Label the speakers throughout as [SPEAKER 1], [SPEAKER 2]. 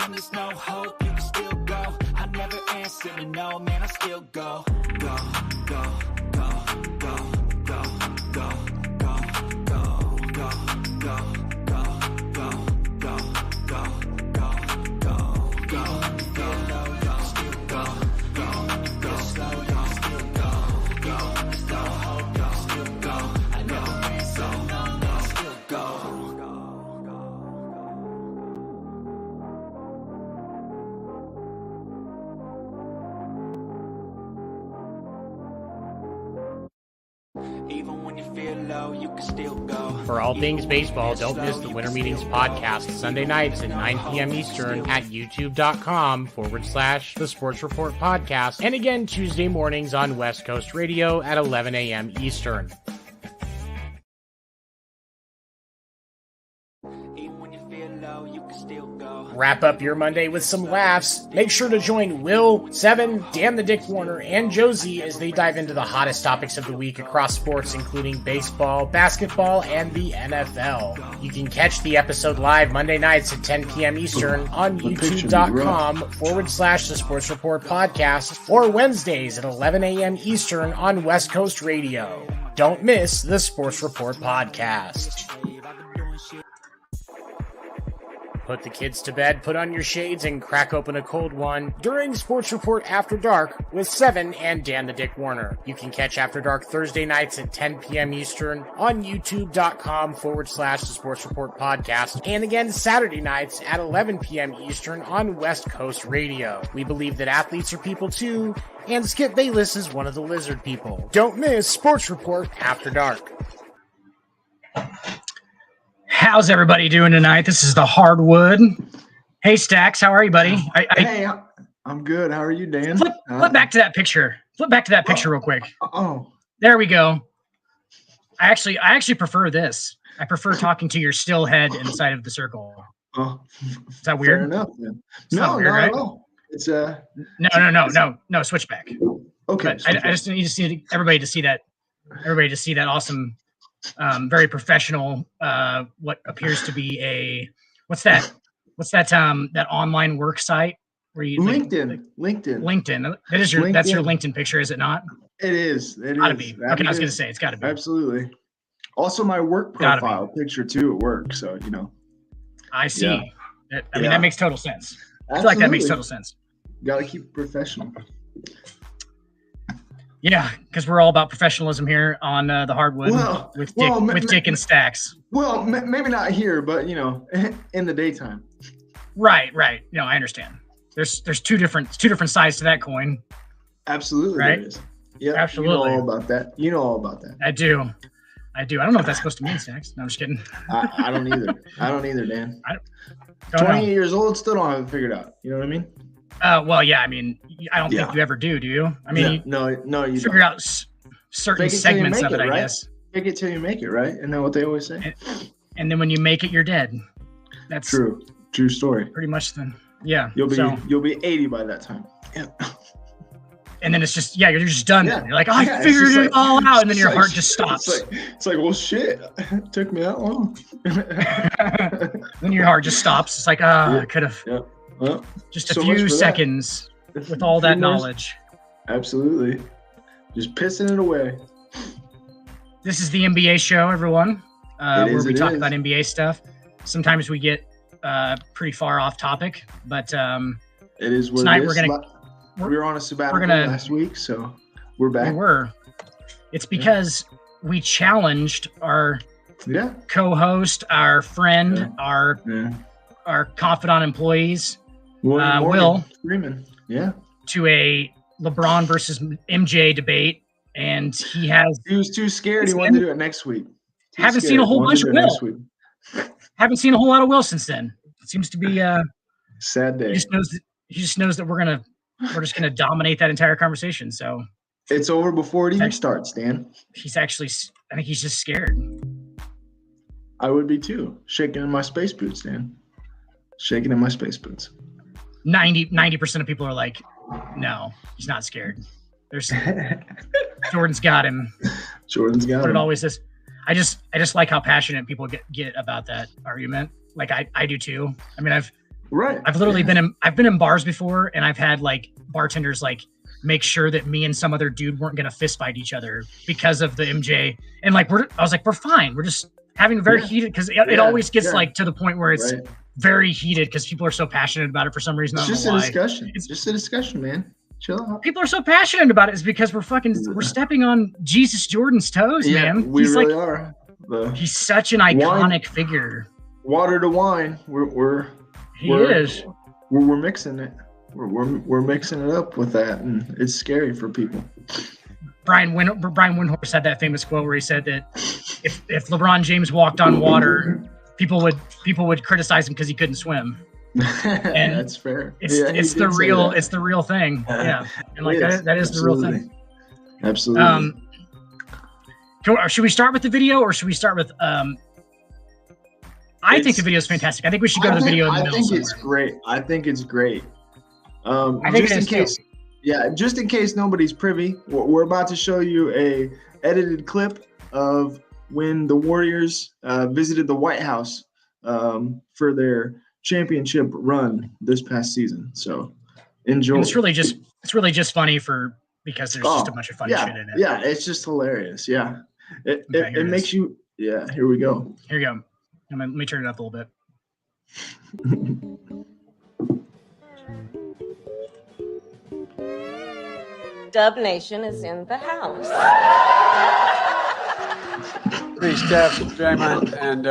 [SPEAKER 1] when there's no hope, you can still go. I never answer to no, man, I still go. Go, go, go, go, go, go, go, go, go, go, go, go, go, go, go, go, still go, go, slow, you still go, there's no hope, you still go. I never answer to no, man, I still go. Even when you feel low, you can still go.
[SPEAKER 2] For all things baseball, don't miss the Winter Meetings podcast Sunday nights at 9 p.m. Eastern at youtube.com/The Sports Report Podcast. And again, Tuesday mornings on West Coast Radio at 11 a.m. Eastern.
[SPEAKER 1] Even when you feel low, you can still go.
[SPEAKER 2] Wrap up your Monday with some laughs. Make sure to join Will, Seven, Dan the Dick Warner, and Josie as they dive into the hottest topics of the week across sports, including baseball, basketball, and the NFL. You can catch the episode live Monday nights at 10 p.m. Eastern on youtube.com/The Sports Report Podcast, or Wednesdays at 11 a.m. Eastern on West Coast Radio. Don't miss the Sports Report Podcast. Put the kids to bed, put on your shades, and crack open a cold one during Sports Report After Dark with Seven and Dan the Dick Warner. You can catch After Dark Thursday nights at 10 p.m. Eastern on youtube.com/The Sports Report Podcast, and again Saturday nights at 11 p.m. Eastern on West Coast Radio. We believe that athletes are people too, and Skip Bayless is one of the lizard people. Don't miss Sports Report After Dark.
[SPEAKER 3] How's everybody doing tonight? This is the Hardwood. Hey, Stacks, how are you, buddy?
[SPEAKER 4] Hey, I'm good. How are you, Dan?
[SPEAKER 3] Flip back to that picture. Flip back to that picture real quick.
[SPEAKER 4] Oh,
[SPEAKER 3] there we go. I actually prefer this. I prefer talking to your still head inside of the circle.
[SPEAKER 4] Oh,
[SPEAKER 3] is that weird?
[SPEAKER 4] Fair enough, then.
[SPEAKER 3] No, weird, right?
[SPEAKER 4] No. It's
[SPEAKER 3] no. Switch back.
[SPEAKER 4] Okay.
[SPEAKER 3] I just need everybody to see that. Everybody to see that awesome. Very professional. What appears to be what's that? That online work site where you
[SPEAKER 4] LinkedIn.
[SPEAKER 3] That's your LinkedIn picture, is it not?
[SPEAKER 4] It is.
[SPEAKER 3] Gotta be. Okay, I was gonna say it's gotta be.
[SPEAKER 4] Absolutely. Also, my work profile picture too at work. So
[SPEAKER 3] I see.
[SPEAKER 4] Yeah.
[SPEAKER 3] I mean, that makes total sense.
[SPEAKER 4] Absolutely.
[SPEAKER 3] I feel like that makes total sense.
[SPEAKER 4] Gotta keep it professional.
[SPEAKER 3] Yeah, because we're all about professionalism here on the Hardwood with Dick and Stacks.
[SPEAKER 4] Well, maybe not here, but in the daytime.
[SPEAKER 3] Right. No, I understand. There's two different sides to that coin.
[SPEAKER 4] Absolutely,
[SPEAKER 3] right?
[SPEAKER 4] There is. Yeah,
[SPEAKER 3] absolutely.
[SPEAKER 4] You know all about that.
[SPEAKER 3] I do. I don't know what that's supposed to mean, Stacks. No, I'm just kidding.
[SPEAKER 4] I don't either. Dan.
[SPEAKER 3] I don't
[SPEAKER 4] 28 years old, still don't have it figured out. You know what I mean?
[SPEAKER 3] Well, yeah. I mean, I don't think you ever do you? I mean,
[SPEAKER 4] no, you
[SPEAKER 3] figure out certain segments of it, I guess.
[SPEAKER 4] Fake it till you make it, right? Isn't that what they always say?
[SPEAKER 3] And then when you make it, you're dead. That's
[SPEAKER 4] true story.
[SPEAKER 3] Pretty much then. Yeah.
[SPEAKER 4] You'll be 80 by that time. Yeah.
[SPEAKER 3] And then it's just you're just done. Yeah. You're like, I figured it all out, and then your heart just stops.
[SPEAKER 4] It's like, well, shit, it took me that long.
[SPEAKER 3] Then your heart just stops. It's like, I could have.
[SPEAKER 4] Yeah. Well,
[SPEAKER 3] just a few seconds with all that knowledge.
[SPEAKER 4] Absolutely. Just pissing it away.
[SPEAKER 3] This is the NBA show, everyone, where we talk about NBA stuff. Sometimes we get pretty far off topic, but
[SPEAKER 4] it is what
[SPEAKER 3] tonight
[SPEAKER 4] it is. We were on a sabbatical last week, so we're back.
[SPEAKER 3] We were. It's because we challenged our co-host, our friend, our confidant employees, Will, to a LeBron versus MJ debate, and he
[SPEAKER 4] was too scared. He wanted to do it next week.
[SPEAKER 3] Haven't seen a whole bunch of Will. Haven't seen a whole lot of Will since then. It seems to be
[SPEAKER 4] sad day.
[SPEAKER 3] He just knows that we're just gonna dominate that entire conversation. So
[SPEAKER 4] it's over before it even starts, Dan.
[SPEAKER 3] I think he's just scared.
[SPEAKER 4] I would be too. Shaking in my space boots, Dan. Shaking in my space boots.
[SPEAKER 3] 90% of people are like, no, he's not scared. Jordan's got him.
[SPEAKER 4] Jordan's got him.
[SPEAKER 3] What it always is. I just like how passionate people get about that argument. Like I do too. I mean,
[SPEAKER 4] Right.
[SPEAKER 3] I've literally been in bars before, and I've had like bartenders like make sure that me and some other dude weren't gonna fist fight each other because of the MJ. And like I was like, we're fine. We're just having very heated because it always gets like to the point where it's very heated because people are so passionate about it for some reason.
[SPEAKER 4] It's just a discussion. It's just a discussion, man. Chill out.
[SPEAKER 3] People are so passionate about it is because we're stepping on Jesus Jordan's toes, man.
[SPEAKER 4] We really are.
[SPEAKER 3] He's such an iconic figure.
[SPEAKER 4] Water to wine. We're mixing it. We're mixing it up with that, and it's scary for people.
[SPEAKER 3] Brian Windhorst had that famous quote where he said that if LeBron James walked on water, people would criticize him because he couldn't swim. And
[SPEAKER 4] that's fair.
[SPEAKER 3] It's the real thing. Yeah, and like that is the real thing.
[SPEAKER 4] Absolutely.
[SPEAKER 3] Should we start with the video or should we start with? I think the video is fantastic. I think we should go to the video in the middle.
[SPEAKER 4] I think it's great. I think it's great.
[SPEAKER 3] I think
[SPEAKER 4] just in case, just in case nobody's privy, we're about to show you a edited clip of when the Warriors visited the White House for their championship run this past season. So enjoy.
[SPEAKER 3] And it's really just funny because there's just a bunch of funny shit in it.
[SPEAKER 4] Yeah, it's just hilarious. Yeah, it makes you. Yeah, here we go.
[SPEAKER 3] Here we go. Let me turn it up a little bit.
[SPEAKER 5] Dub Nation is in the house.
[SPEAKER 6] Hey, Steph, Draymond, and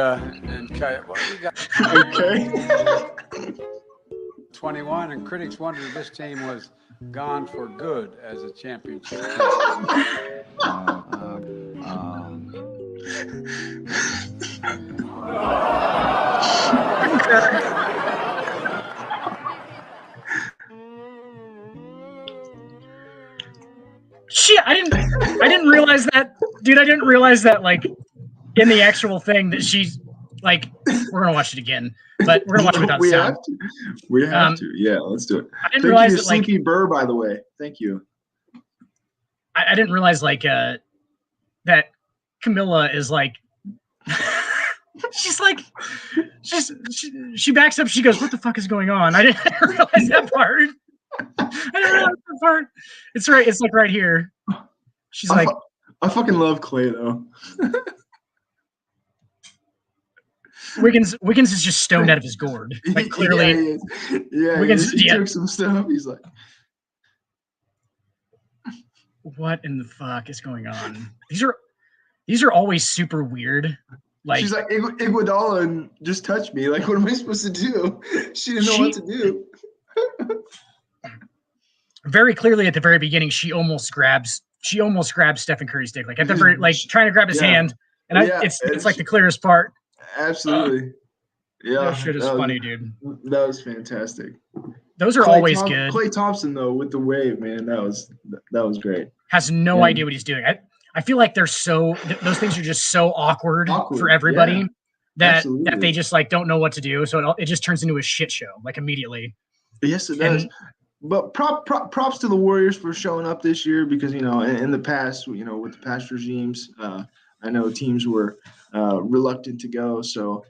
[SPEAKER 6] Kai. What do you got?
[SPEAKER 4] Okay.
[SPEAKER 6] 21, and critics wondered if this team was gone for good as a championship team.
[SPEAKER 3] Shit, I didn't realize that, dude. I didn't realize that, like, in the actual thing that she's like. We're gonna watch it again, but we're gonna watch it without sound.
[SPEAKER 4] We have to. Yeah, let's do it.
[SPEAKER 3] I didn't realize
[SPEAKER 4] you,
[SPEAKER 3] that, like,
[SPEAKER 4] CP Burr, by the way. Thank you.
[SPEAKER 3] I didn't realize like that Camilla is like. She backs up. She goes, "What the fuck is going on?" I didn't realize that part. It's right. It's like right here. She's like,
[SPEAKER 4] I fucking love Clay though.
[SPEAKER 3] Wiggins is just stoned out of his gourd. Like clearly,
[SPEAKER 4] Wiggins he took some stuff. He's like,
[SPEAKER 3] what in the fuck is going on? These are always super weird. Like,
[SPEAKER 4] she's like, Iguodala and just touch me. Like, what am I supposed to do? She didn't know what to do.
[SPEAKER 3] Very clearly at the very beginning, she almost grabs Stephen Curry's dick, like at the very, like trying to grab his hand, and it's like the clearest part.
[SPEAKER 4] Absolutely,
[SPEAKER 3] that shit is funny, dude.
[SPEAKER 4] That was fantastic.
[SPEAKER 3] Those are always good.
[SPEAKER 4] Klay Thompson though with the wave, man, that was great.
[SPEAKER 3] Has no idea what he's doing. I feel like those things are just so awkward for everybody that they just like don't know what to do. So it just turns into a shit show like immediately.
[SPEAKER 4] Yes, it does. But props to the Warriors for showing up this year because, you know, in the past, you know, with the past regimes, I know teams were reluctant to go. So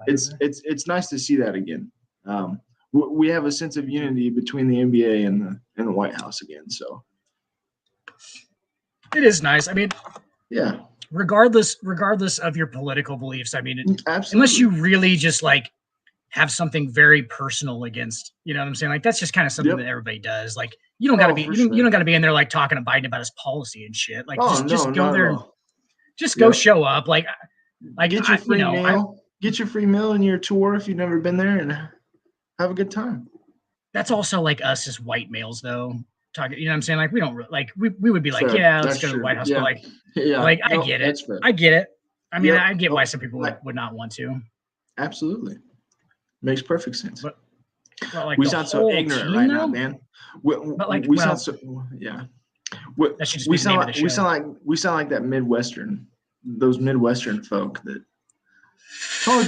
[SPEAKER 4] it's nice to see that again. We have a sense of unity between the NBA and the White House again. So
[SPEAKER 3] it is nice. I mean,
[SPEAKER 4] yeah.
[SPEAKER 3] Regardless of your political beliefs, I mean,
[SPEAKER 4] absolutely.
[SPEAKER 3] Unless you really just like have something very personal against, you know what I'm saying? Like that's just kind of something that everybody does. Like you don't gotta be you don't gotta be in there like talking to Biden about his policy and shit. Like just go there, just go show up. Like
[SPEAKER 4] get your free meal, get your free meal and your tour if you've never been there, and have a good time.
[SPEAKER 3] That's also like us as white males though. Talking, you know what I'm saying? Like we don't like we would be like, let's go to the White House, but like I get it. I get it. I mean, I get why some people would not want to.
[SPEAKER 4] Absolutely. Makes perfect sense.
[SPEAKER 3] But like
[SPEAKER 4] we sound so ignorant right now, man. We sound so we sound like that Midwestern, those Midwestern folk that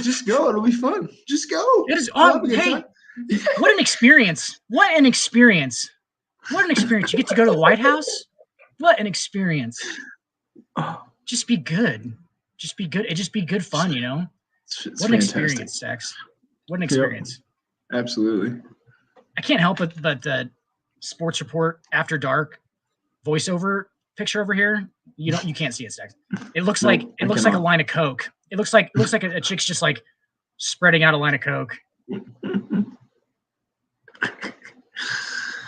[SPEAKER 4] just go, it'll be fun. Just go.
[SPEAKER 3] It is hey, what an experience. What an experience. What an experience. You get to go to the White House? What an experience. Just be good. Just be good. It just be good fun, you know?
[SPEAKER 4] It's
[SPEAKER 3] what an experience, Sex. What an experience.
[SPEAKER 4] Absolutely.
[SPEAKER 3] I can't help it, but the Sports Report After Dark voiceover picture over here, you can't see it, Stacks. It looks
[SPEAKER 4] Nope,
[SPEAKER 3] like
[SPEAKER 4] I
[SPEAKER 3] like a
[SPEAKER 4] cannot.
[SPEAKER 3] line of Coke. It looks like a chick's just like spreading out a line of Coke.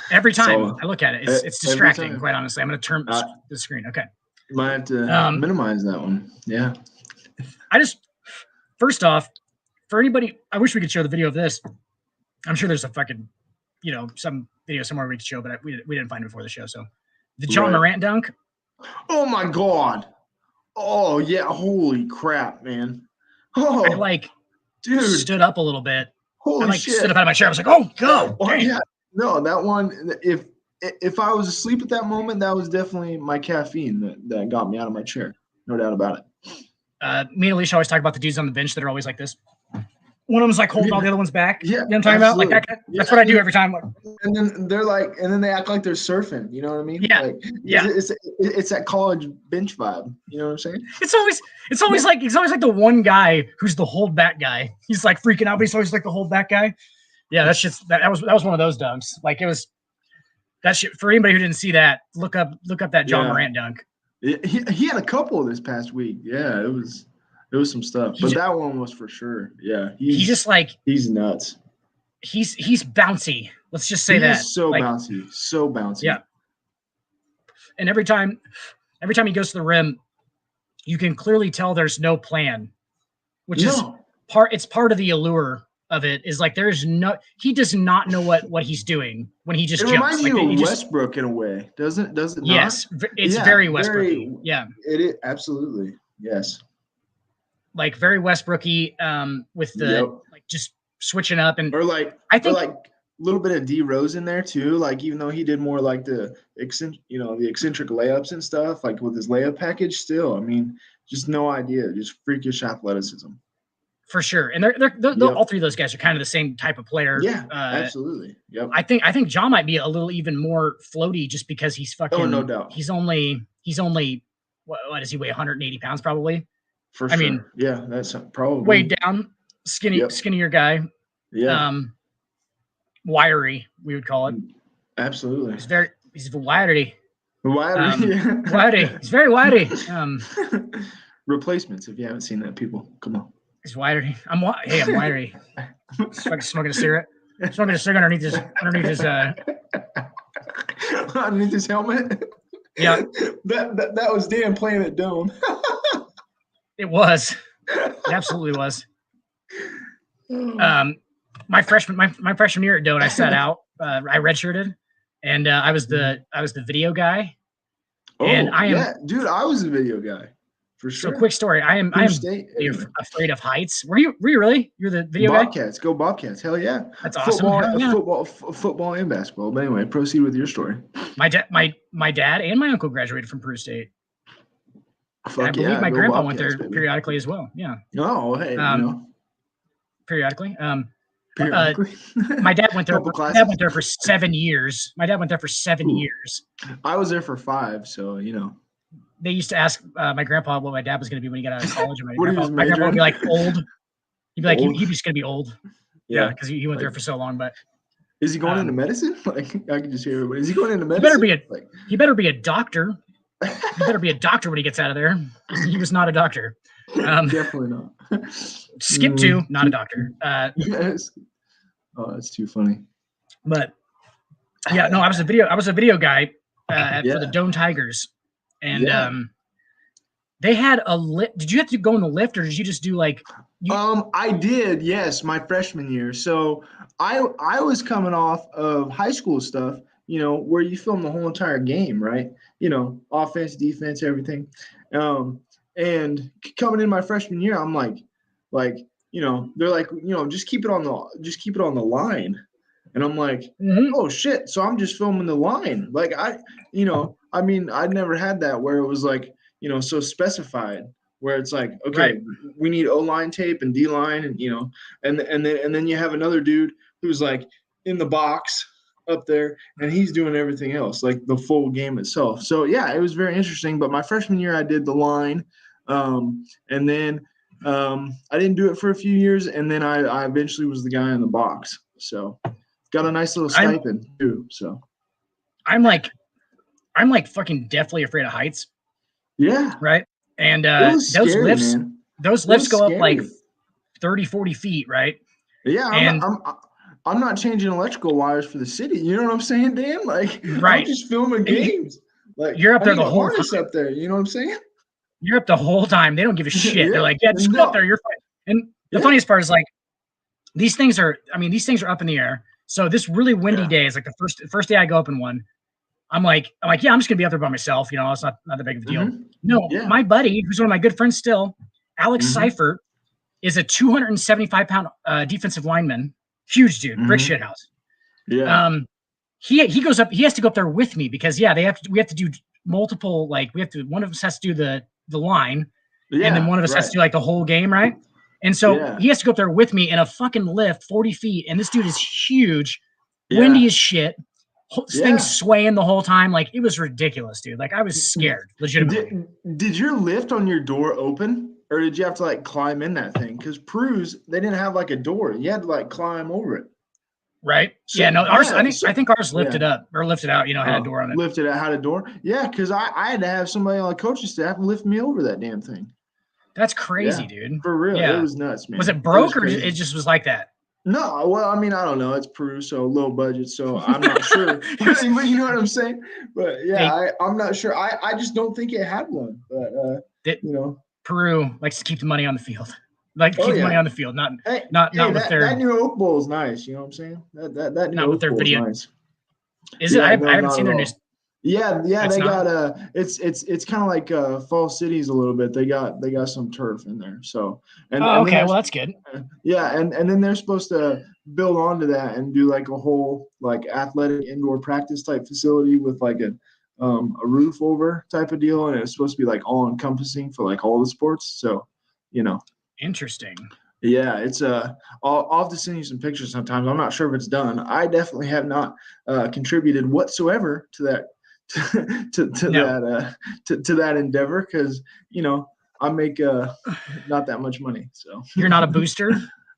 [SPEAKER 3] Every time
[SPEAKER 4] So,
[SPEAKER 3] I look at it,
[SPEAKER 4] every
[SPEAKER 3] it's distracting.
[SPEAKER 4] time.
[SPEAKER 3] Quite honestly, I'm going to turn the screen. Okay.
[SPEAKER 4] Might have to minimize that one. Yeah.
[SPEAKER 3] I just first off, for anybody, I wish we could show the video of this. I'm sure there's a fucking, some video somewhere we could show, but we didn't find it before the show. So the John
[SPEAKER 4] Right.
[SPEAKER 3] Morant dunk.
[SPEAKER 4] Oh my God. Oh yeah. Holy crap, man.
[SPEAKER 3] I
[SPEAKER 4] Oh, dude.
[SPEAKER 3] stood up a little bit.
[SPEAKER 4] Holy
[SPEAKER 3] I
[SPEAKER 4] shit.
[SPEAKER 3] stood up out of my chair. I was like, oh God.
[SPEAKER 4] Oh,
[SPEAKER 3] Dang.
[SPEAKER 4] yeah. No, that one. If I was asleep at that moment, that was definitely my caffeine that got me out of my chair. No doubt about it.
[SPEAKER 3] Me and Alicia always talk about the dudes on the bench that are always like this. One of them's like holding all the other ones back.
[SPEAKER 4] Yeah,
[SPEAKER 3] You know what I'm talking about? Like
[SPEAKER 4] absolutely.
[SPEAKER 3] that's what I do every time.
[SPEAKER 4] And then they act like they're surfing. You know what I mean?
[SPEAKER 3] Yeah.
[SPEAKER 4] Like,
[SPEAKER 3] Yeah.
[SPEAKER 4] It's that college bench vibe. You know what I'm saying?
[SPEAKER 3] It's always like the one guy who's the hold back guy. He's like freaking out, but he's always like the hold back guy. Yeah, that's just that was one of those dunks. Like it was that shit. For anybody who didn't see that, look up that John Morant dunk.
[SPEAKER 4] He had a couple this past week. Yeah, it was some stuff, but that one was for sure. Yeah,
[SPEAKER 3] he's
[SPEAKER 4] nuts.
[SPEAKER 3] He's bouncy. Let's just say that.
[SPEAKER 4] So bouncy, so bouncy.
[SPEAKER 3] Yeah. And every time he goes to the rim, you can clearly tell there's no plan, which is part of the allure of it. Is like he does not know what he's doing when he just jumps.
[SPEAKER 4] It reminds
[SPEAKER 3] like
[SPEAKER 4] you of Westbrook in a way, doesn't it?
[SPEAKER 3] Yes, it's very Westbrooky. Yeah,
[SPEAKER 4] it is absolutely yes.
[SPEAKER 3] Like very Westbrooky, with the like just switching up and I think
[SPEAKER 4] a little bit of D Rose in there too. Like even though he did more like the eccentric layups and stuff, like with his layup package, still, I mean, just no idea, just freakish athleticism.
[SPEAKER 3] For sure, and they're all three of those guys are kind of the same type of player.
[SPEAKER 4] Yeah, absolutely. Yep.
[SPEAKER 3] I think John might be a little even more floaty just because he's fucking.
[SPEAKER 4] Oh, no doubt.
[SPEAKER 3] He's only what does he weigh? 180 pounds probably.
[SPEAKER 4] For sure. I mean, yeah, that's probably
[SPEAKER 3] weighed down, skinnier guy.
[SPEAKER 4] Yeah.
[SPEAKER 3] Wiry, we would call it.
[SPEAKER 4] Absolutely.
[SPEAKER 3] He's wiry.
[SPEAKER 4] Wiry.
[SPEAKER 3] He's very wiry.
[SPEAKER 4] Replacements, if you haven't seen that, people, come on.
[SPEAKER 3] He's wiry. I'm wiry. Smoking a cigarette. Smoking a cigarette underneath
[SPEAKER 4] his helmet.
[SPEAKER 3] Yeah.
[SPEAKER 4] That was Dan playing at Dome.
[SPEAKER 3] It was. It absolutely was. My freshman year at Doane, I sat out. I redshirted, and I was the video guy.
[SPEAKER 4] Oh,
[SPEAKER 3] and
[SPEAKER 4] dude, I was a video guy for sure.
[SPEAKER 3] So quick story. I am afraid of heights. Were you really? You're the video
[SPEAKER 4] Bobcats,
[SPEAKER 3] guy?
[SPEAKER 4] Go Bobcats. Hell yeah.
[SPEAKER 3] That's awesome.
[SPEAKER 4] Football and basketball. But anyway, proceed with your story.
[SPEAKER 3] My dad and my uncle graduated from Peru State. I believe my grandpa went there periodically as well. Yeah.
[SPEAKER 4] Oh, hey.
[SPEAKER 3] Periodically.
[SPEAKER 4] Periodically.
[SPEAKER 3] My dad went there. My dad went there for 7 years. Years.
[SPEAKER 4] I was there for 5, so
[SPEAKER 3] They used to ask my grandpa what my dad was going to be when he got out of college. And my grandpa would be like old. He'd be like, he's just going to be old. Yeah, because he went there for so long. But
[SPEAKER 4] is he going into medicine? Like I can just hear everybody. Is he going into medicine?
[SPEAKER 3] He better be a doctor. He better be a doctor when he gets out of there. He was not a doctor.
[SPEAKER 4] Definitely not.
[SPEAKER 3] Skip 2, not a doctor.
[SPEAKER 4] Yes. Oh, that's too funny.
[SPEAKER 3] But yeah, no, I was a video guy for the Doane Tigers, and they had a lift. Did you have to go in the lift, or did you just do like?
[SPEAKER 4] I did. Yes, my freshman year. So I was coming off of high school stuff. Where you film the whole entire game, right? Offense, defense, everything. And coming in my freshman year, I'm like, they're like, just keep it on the line. And I'm like, oh shit. So I'm just filming the line. Like I'd never had that where it was like, so specified where it's like, okay, right, we need O-line tape and D-line and, and then you have another dude who's like in the box up there and he's doing everything else, like the full game itself. So yeah, it was very interesting. But my freshman year I did the line. And then I didn't do it for a few years, and then I eventually was the guy in the box. So got a nice little stipend too. So
[SPEAKER 3] I'm like fucking deathly afraid of heights.
[SPEAKER 4] Yeah.
[SPEAKER 3] Right. And
[SPEAKER 4] It was
[SPEAKER 3] those
[SPEAKER 4] scary,
[SPEAKER 3] lifts,
[SPEAKER 4] man.
[SPEAKER 3] those
[SPEAKER 4] It
[SPEAKER 3] lifts
[SPEAKER 4] was
[SPEAKER 3] go up like
[SPEAKER 4] scary.
[SPEAKER 3] 30, 40 feet. Right.
[SPEAKER 4] Yeah,
[SPEAKER 3] And
[SPEAKER 4] I'm not changing electrical wires for the city. You know what I'm saying, Dan? Like,
[SPEAKER 3] right.
[SPEAKER 4] I'm just filming games. Like,
[SPEAKER 3] You're up there
[SPEAKER 4] I
[SPEAKER 3] the
[SPEAKER 4] need a
[SPEAKER 3] whole
[SPEAKER 4] harness
[SPEAKER 3] time.
[SPEAKER 4] up there. You know what I'm saying?
[SPEAKER 3] You're up the whole time. They don't give a shit. They're like, yeah, just go up there. You're fine. And the funniest part is like, these things are up in the air. So this really windy day is like the first day I go up in one. I'm like, yeah, I'm just gonna be up there by myself. You know, it's not that big of a deal. No, my buddy, who's one of my good friends still, Alex Seifert, is a 275-pound defensive lineman, huge dude, brick shit house.
[SPEAKER 4] Yeah.
[SPEAKER 3] He goes up. He has to go up there with me because we have to do multiple, like one of us has to do the line, and then one of us has to do like the whole game, right? And so he has to go up there with me in a fucking lift, 40 feet, and this dude is huge, windy as shit. Things swaying the whole time. Like, it was ridiculous, dude. Like, I was scared, legitimately.
[SPEAKER 4] Did your lift on your door open, or did you have to like climb in that thing? Because Prue's, they didn't have like a door. You had to like climb over it.
[SPEAKER 3] Right. So, ours. I think ours lifted up or lifted out. You know, had a door on it.
[SPEAKER 4] Lifted out, had a door. Yeah, because I had to have somebody on the coaching staff lift me over that damn thing.
[SPEAKER 3] That's crazy, dude.
[SPEAKER 4] For real,
[SPEAKER 3] yeah.
[SPEAKER 4] It was nuts, man.
[SPEAKER 3] Was it broke or it just was like that?
[SPEAKER 4] No, well, I mean, I don't know. It's Peru, so low budget, so I'm not sure. But you know what I'm saying? But yeah, I'm not sure. I just don't think it had one. But
[SPEAKER 3] Peru likes to keep the money on the field. Like keep the money on the field, not with their.
[SPEAKER 4] That new Oak Bowl is nice. You know what I'm saying? That new
[SPEAKER 3] not
[SPEAKER 4] Oak
[SPEAKER 3] with their
[SPEAKER 4] Bowl
[SPEAKER 3] video.
[SPEAKER 4] Is nice.
[SPEAKER 3] Is it? I haven't seen their new.
[SPEAKER 4] Yeah, they got it's kind of like Fall Cities a little bit. They got some turf in there. So
[SPEAKER 3] okay, well that's good.
[SPEAKER 4] Yeah, and then they're supposed to build onto that and do like a whole like athletic indoor practice type facility with like a roof over type of deal, and it's supposed to be like all encompassing for like all the sports. So,
[SPEAKER 3] interesting.
[SPEAKER 4] Yeah, it's I'll have to send you some pictures sometimes. I'm not sure if it's done. I definitely have not contributed whatsoever to that. to that endeavor because I make not that much money. So
[SPEAKER 3] you're not a booster.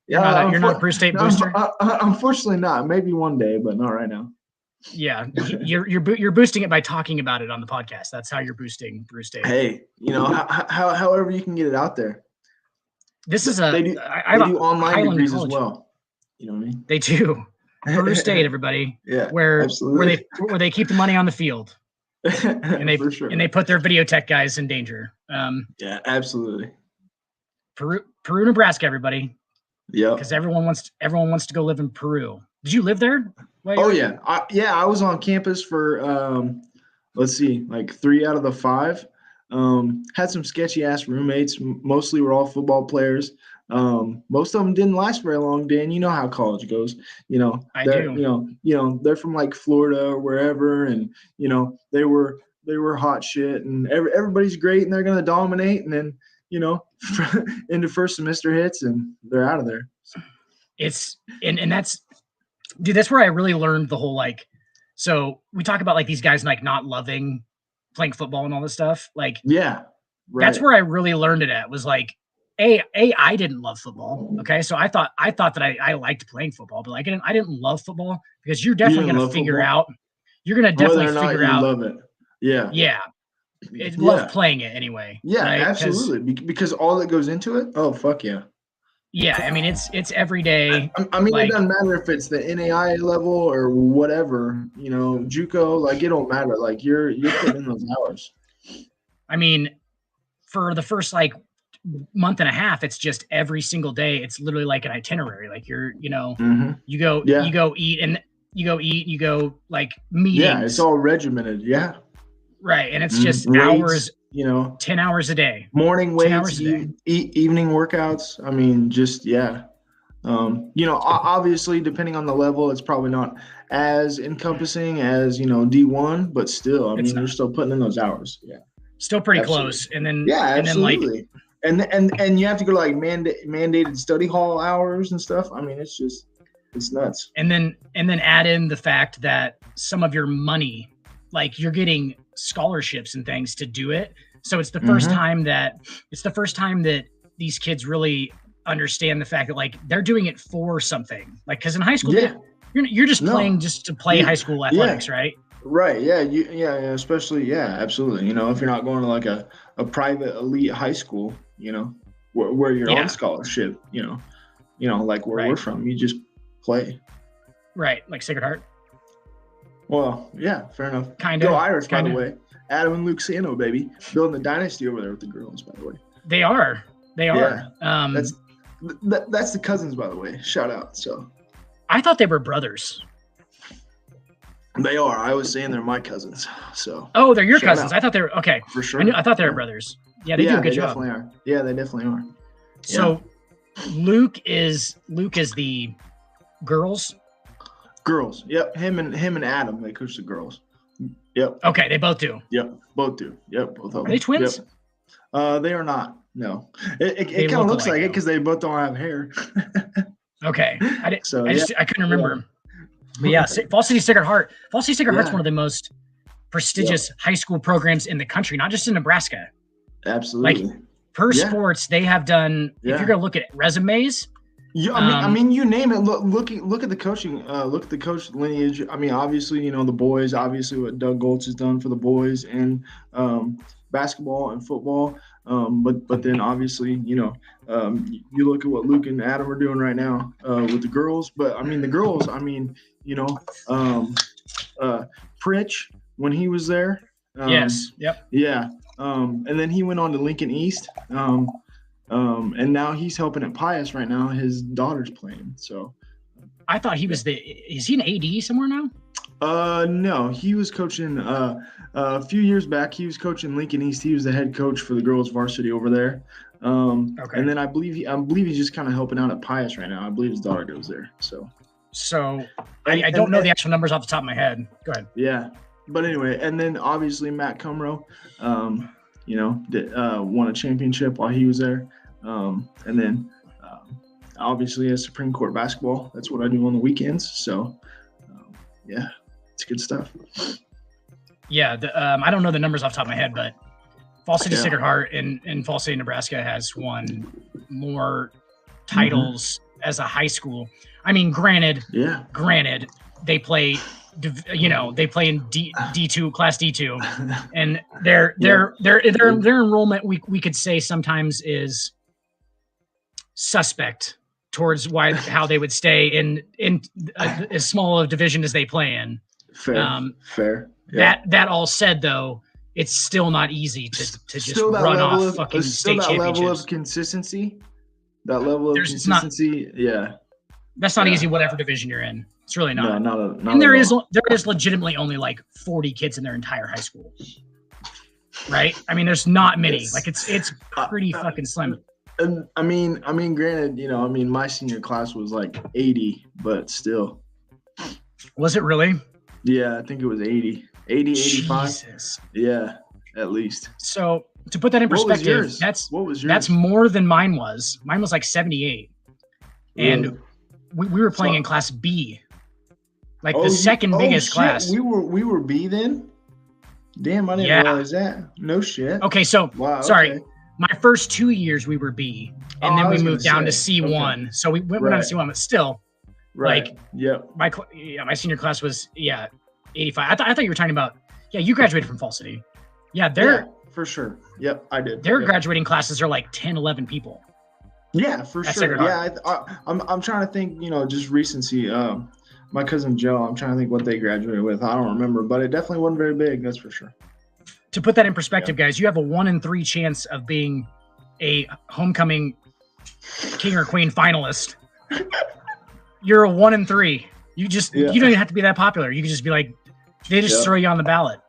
[SPEAKER 3] You're not a Brew State booster.
[SPEAKER 4] Unfortunately, not. Maybe one day, but not right now.
[SPEAKER 3] Yeah, you're boosting it by talking about it on the podcast. That's how you're boosting Brew State.
[SPEAKER 4] Hey, however you can get it out there.
[SPEAKER 3] This is
[SPEAKER 4] they do online degrees as well. You know what I mean?
[SPEAKER 3] They do. Brew State, everybody.
[SPEAKER 4] Yeah,
[SPEAKER 3] where
[SPEAKER 4] absolutely.
[SPEAKER 3] where they keep the money on the field. And they
[SPEAKER 4] For sure.
[SPEAKER 3] And they put their video tech guys in danger.
[SPEAKER 4] Yeah, absolutely.
[SPEAKER 3] Peru, Nebraska, everybody.
[SPEAKER 4] Yeah.
[SPEAKER 3] Because everyone wants to go live in Peru. Did you live there?
[SPEAKER 4] I was on campus for let's see, like 3 out of the 5. Had some sketchy ass roommates. Mostly were all football players. Most of them didn't last very long, Dan. You know how college goes.
[SPEAKER 3] I do.
[SPEAKER 4] They're from like Florida or wherever, and they were hot shit, and everybody's great, and they're gonna dominate, and then into first semester hits, and they're out of there.
[SPEAKER 3] It's and that's, dude. That's where I really learned the whole like. So we talk about like these guys like not loving playing football and all this stuff. Like,
[SPEAKER 4] yeah, right.
[SPEAKER 3] That's where I really learned it at. Was like. I didn't love football. Okay. So I thought that I liked playing football, but like I didn't love football because you're definitely going to figure out,
[SPEAKER 4] love it. Yeah.
[SPEAKER 3] Yeah. Love playing it anyway.
[SPEAKER 4] Yeah, right? Absolutely. Because all that goes into it. Oh, fuck yeah.
[SPEAKER 3] Yeah. I mean, it's every day.
[SPEAKER 4] I mean, it doesn't matter if it's the NAIA level or whatever, JUCO, like it don't matter. Like you're putting in those hours.
[SPEAKER 3] I mean, for the first like month and a half, it's just every single day. It's literally like an itinerary. Like you're, you go eat and you go like meetings.
[SPEAKER 4] Yeah, it's all regimented. Yeah.
[SPEAKER 3] Right. And it's just hours, 10 hours a day.
[SPEAKER 4] Morning weights, evening workouts. I mean, just, yeah. Obviously, depending on the level, it's probably not as encompassing as, D1, but still, I mean, you're still putting in those hours. Yeah.
[SPEAKER 3] Still pretty close. And then,
[SPEAKER 4] absolutely. And then and you have to go to like mandated study hall hours and stuff. I mean, it's nuts.
[SPEAKER 3] And then add in the fact that some of your money, like you're getting scholarships and things to do it. So it's the first time that these kids really understand the fact that like they're doing it for something. Like, because in high school,
[SPEAKER 4] Yeah.
[SPEAKER 3] you're just
[SPEAKER 4] No.
[SPEAKER 3] playing just to play high school athletics, right?
[SPEAKER 4] Right. Yeah. Especially. Yeah. Absolutely. You know, if you're not going to like a private elite high school, you know, where you're on scholarship, you know, like where we're from, you just play.
[SPEAKER 3] Right. Like Sacred Heart.
[SPEAKER 4] Well, yeah, fair enough.
[SPEAKER 3] Kind
[SPEAKER 4] Go
[SPEAKER 3] of.
[SPEAKER 4] Irish, by the way. Adam and Luke Sano, baby, building the dynasty over there with the girls, by the way.
[SPEAKER 3] They are.
[SPEAKER 4] Yeah.
[SPEAKER 3] That's
[SPEAKER 4] That's the cousins, by the way. Shout out. So
[SPEAKER 3] I thought they were brothers.
[SPEAKER 4] they are. I was saying they're my cousins. So
[SPEAKER 3] Oh, they're your
[SPEAKER 4] Shout
[SPEAKER 3] cousins.
[SPEAKER 4] out.
[SPEAKER 3] I thought they were okay.
[SPEAKER 4] for sure.
[SPEAKER 3] I thought they were brothers. Yeah, they do a good job.
[SPEAKER 4] Definitely are. Yeah, they definitely are.
[SPEAKER 3] So Luke is the girls.
[SPEAKER 4] Girls. Yep. Him and Adam, they coach the girls. Yep.
[SPEAKER 3] Okay, they both do.
[SPEAKER 4] Yep. Both do. Yep. Both of them.
[SPEAKER 3] Are they twins?
[SPEAKER 4] Yep. They are not. No. It
[SPEAKER 3] They
[SPEAKER 4] kind of
[SPEAKER 3] look
[SPEAKER 4] looks
[SPEAKER 3] alike,
[SPEAKER 4] like it
[SPEAKER 3] though.
[SPEAKER 4] because they both don't have hair.
[SPEAKER 3] Okay, I didn't.
[SPEAKER 4] So,
[SPEAKER 3] I couldn't remember. But yeah, Fall City Sacred Heart. Fall City Sacred Heart's
[SPEAKER 4] Yeah.
[SPEAKER 3] one of the most prestigious high school programs in the country, not just in Nebraska.
[SPEAKER 4] Absolutely.
[SPEAKER 3] Per
[SPEAKER 4] Yeah.
[SPEAKER 3] sports, they have done. If
[SPEAKER 4] Yeah.
[SPEAKER 3] you're gonna look at resumes,
[SPEAKER 4] I mean, you name it. Look at the coaching. Look at the coach lineage. I mean, obviously, you know the boys. Obviously, what Doug Goltz has done for the boys and basketball and football. But then obviously, you know, you look at what Luke and Adam are doing right now with the girls. But I mean, the girls. I mean, you know, Pritch when he was there.
[SPEAKER 3] yes, yep.
[SPEAKER 4] Yeah. And then he went on to Lincoln East. And now he's helping at Pius right now. His daughter's playing. So
[SPEAKER 3] I thought he was is he an AD somewhere now?
[SPEAKER 4] no, he was coaching a few years back. He was coaching Lincoln East. He was the head coach for the girls varsity over there.
[SPEAKER 3] Okay.
[SPEAKER 4] And then I believe he's just kind of helping out at Pius right now. I believe his daughter goes there. So
[SPEAKER 3] I don't know the actual numbers off the top of my head. Go ahead.
[SPEAKER 4] yeah. But anyway, and then obviously Matt Cumro, you know, won a championship while he was there. And then obviously as Supreme Court basketball, that's what I do on the weekends. So yeah, it's good stuff.
[SPEAKER 3] Yeah, I don't know the numbers off the top of my head, but Fall City Sacred Heart in Fall City, Nebraska has won more titles as a high school. I mean, granted, they play, they play in D2, Class D2, and their enrollment we could say sometimes is suspect towards how they would stay in as small a division as they play in.
[SPEAKER 4] Fair. Yeah.
[SPEAKER 3] That all said, though, it's still not easy to just
[SPEAKER 4] still that
[SPEAKER 3] run
[SPEAKER 4] level
[SPEAKER 3] off
[SPEAKER 4] of,
[SPEAKER 3] fucking
[SPEAKER 4] still
[SPEAKER 3] state
[SPEAKER 4] that
[SPEAKER 3] championships.
[SPEAKER 4] level of consistency. That level of
[SPEAKER 3] There's not-
[SPEAKER 4] consistency. Yeah.
[SPEAKER 3] That's not
[SPEAKER 4] Yeah.
[SPEAKER 3] easy, whatever division you're in. It's really not.
[SPEAKER 4] No, not
[SPEAKER 3] And there
[SPEAKER 4] at
[SPEAKER 3] is
[SPEAKER 4] all.
[SPEAKER 3] legitimately only like 40 kids in their entire high school, right? I mean, there's not many.
[SPEAKER 4] It's-
[SPEAKER 3] Like it's pretty fucking slim.
[SPEAKER 4] And I mean, granted, you know, I mean, my senior class was like 80, but still.
[SPEAKER 3] Was it really?
[SPEAKER 4] Yeah, I think it was 80, 85.
[SPEAKER 3] Jesus.
[SPEAKER 4] Yeah, at least.
[SPEAKER 3] So to put that in
[SPEAKER 4] What was
[SPEAKER 3] perspective,
[SPEAKER 4] yours?
[SPEAKER 3] that's
[SPEAKER 4] What was yours?
[SPEAKER 3] that's more than mine was. Mine was like 78, and
[SPEAKER 4] Really?
[SPEAKER 3] we were playing
[SPEAKER 4] So-
[SPEAKER 3] in Class B, like
[SPEAKER 4] Oh,
[SPEAKER 3] the second biggest
[SPEAKER 4] shit.
[SPEAKER 3] class.
[SPEAKER 4] We were B then. Damn, I didn't
[SPEAKER 3] Yeah.
[SPEAKER 4] realize that. No shit.
[SPEAKER 3] Okay, so
[SPEAKER 4] Wow.
[SPEAKER 3] sorry.
[SPEAKER 4] okay.
[SPEAKER 3] My first 2 years we were B, and
[SPEAKER 4] Oh,
[SPEAKER 3] then
[SPEAKER 4] I
[SPEAKER 3] we
[SPEAKER 4] was
[SPEAKER 3] moved
[SPEAKER 4] gonna
[SPEAKER 3] down to
[SPEAKER 4] say,
[SPEAKER 3] C1.
[SPEAKER 4] okay.
[SPEAKER 3] So we went down
[SPEAKER 4] Right.
[SPEAKER 3] to C1, but still,
[SPEAKER 4] Right.
[SPEAKER 3] like-
[SPEAKER 4] Yep.
[SPEAKER 3] my senior class was 85. I thought you were talking about you graduated from Fall City. Yeah,
[SPEAKER 4] Yeah, for sure. Yep, I did.
[SPEAKER 3] their
[SPEAKER 4] Yep.
[SPEAKER 3] graduating classes are like 10, 11 people.
[SPEAKER 4] Yeah, for
[SPEAKER 3] That's
[SPEAKER 4] sure.
[SPEAKER 3] Sacred Heart.
[SPEAKER 4] Yeah, I'm trying to think. You know, just recency. My cousin Joe. I'm trying to think what they graduated with. I don't remember, but it definitely wasn't very big. That's for sure.
[SPEAKER 3] To put that in perspective, guys, you have a 1 in 3 chance of being a homecoming king or queen finalist. You're a 1 in 3. You don't even have to be that popular. You can just be like, they just
[SPEAKER 4] Yeah.
[SPEAKER 3] throw you on the balllet.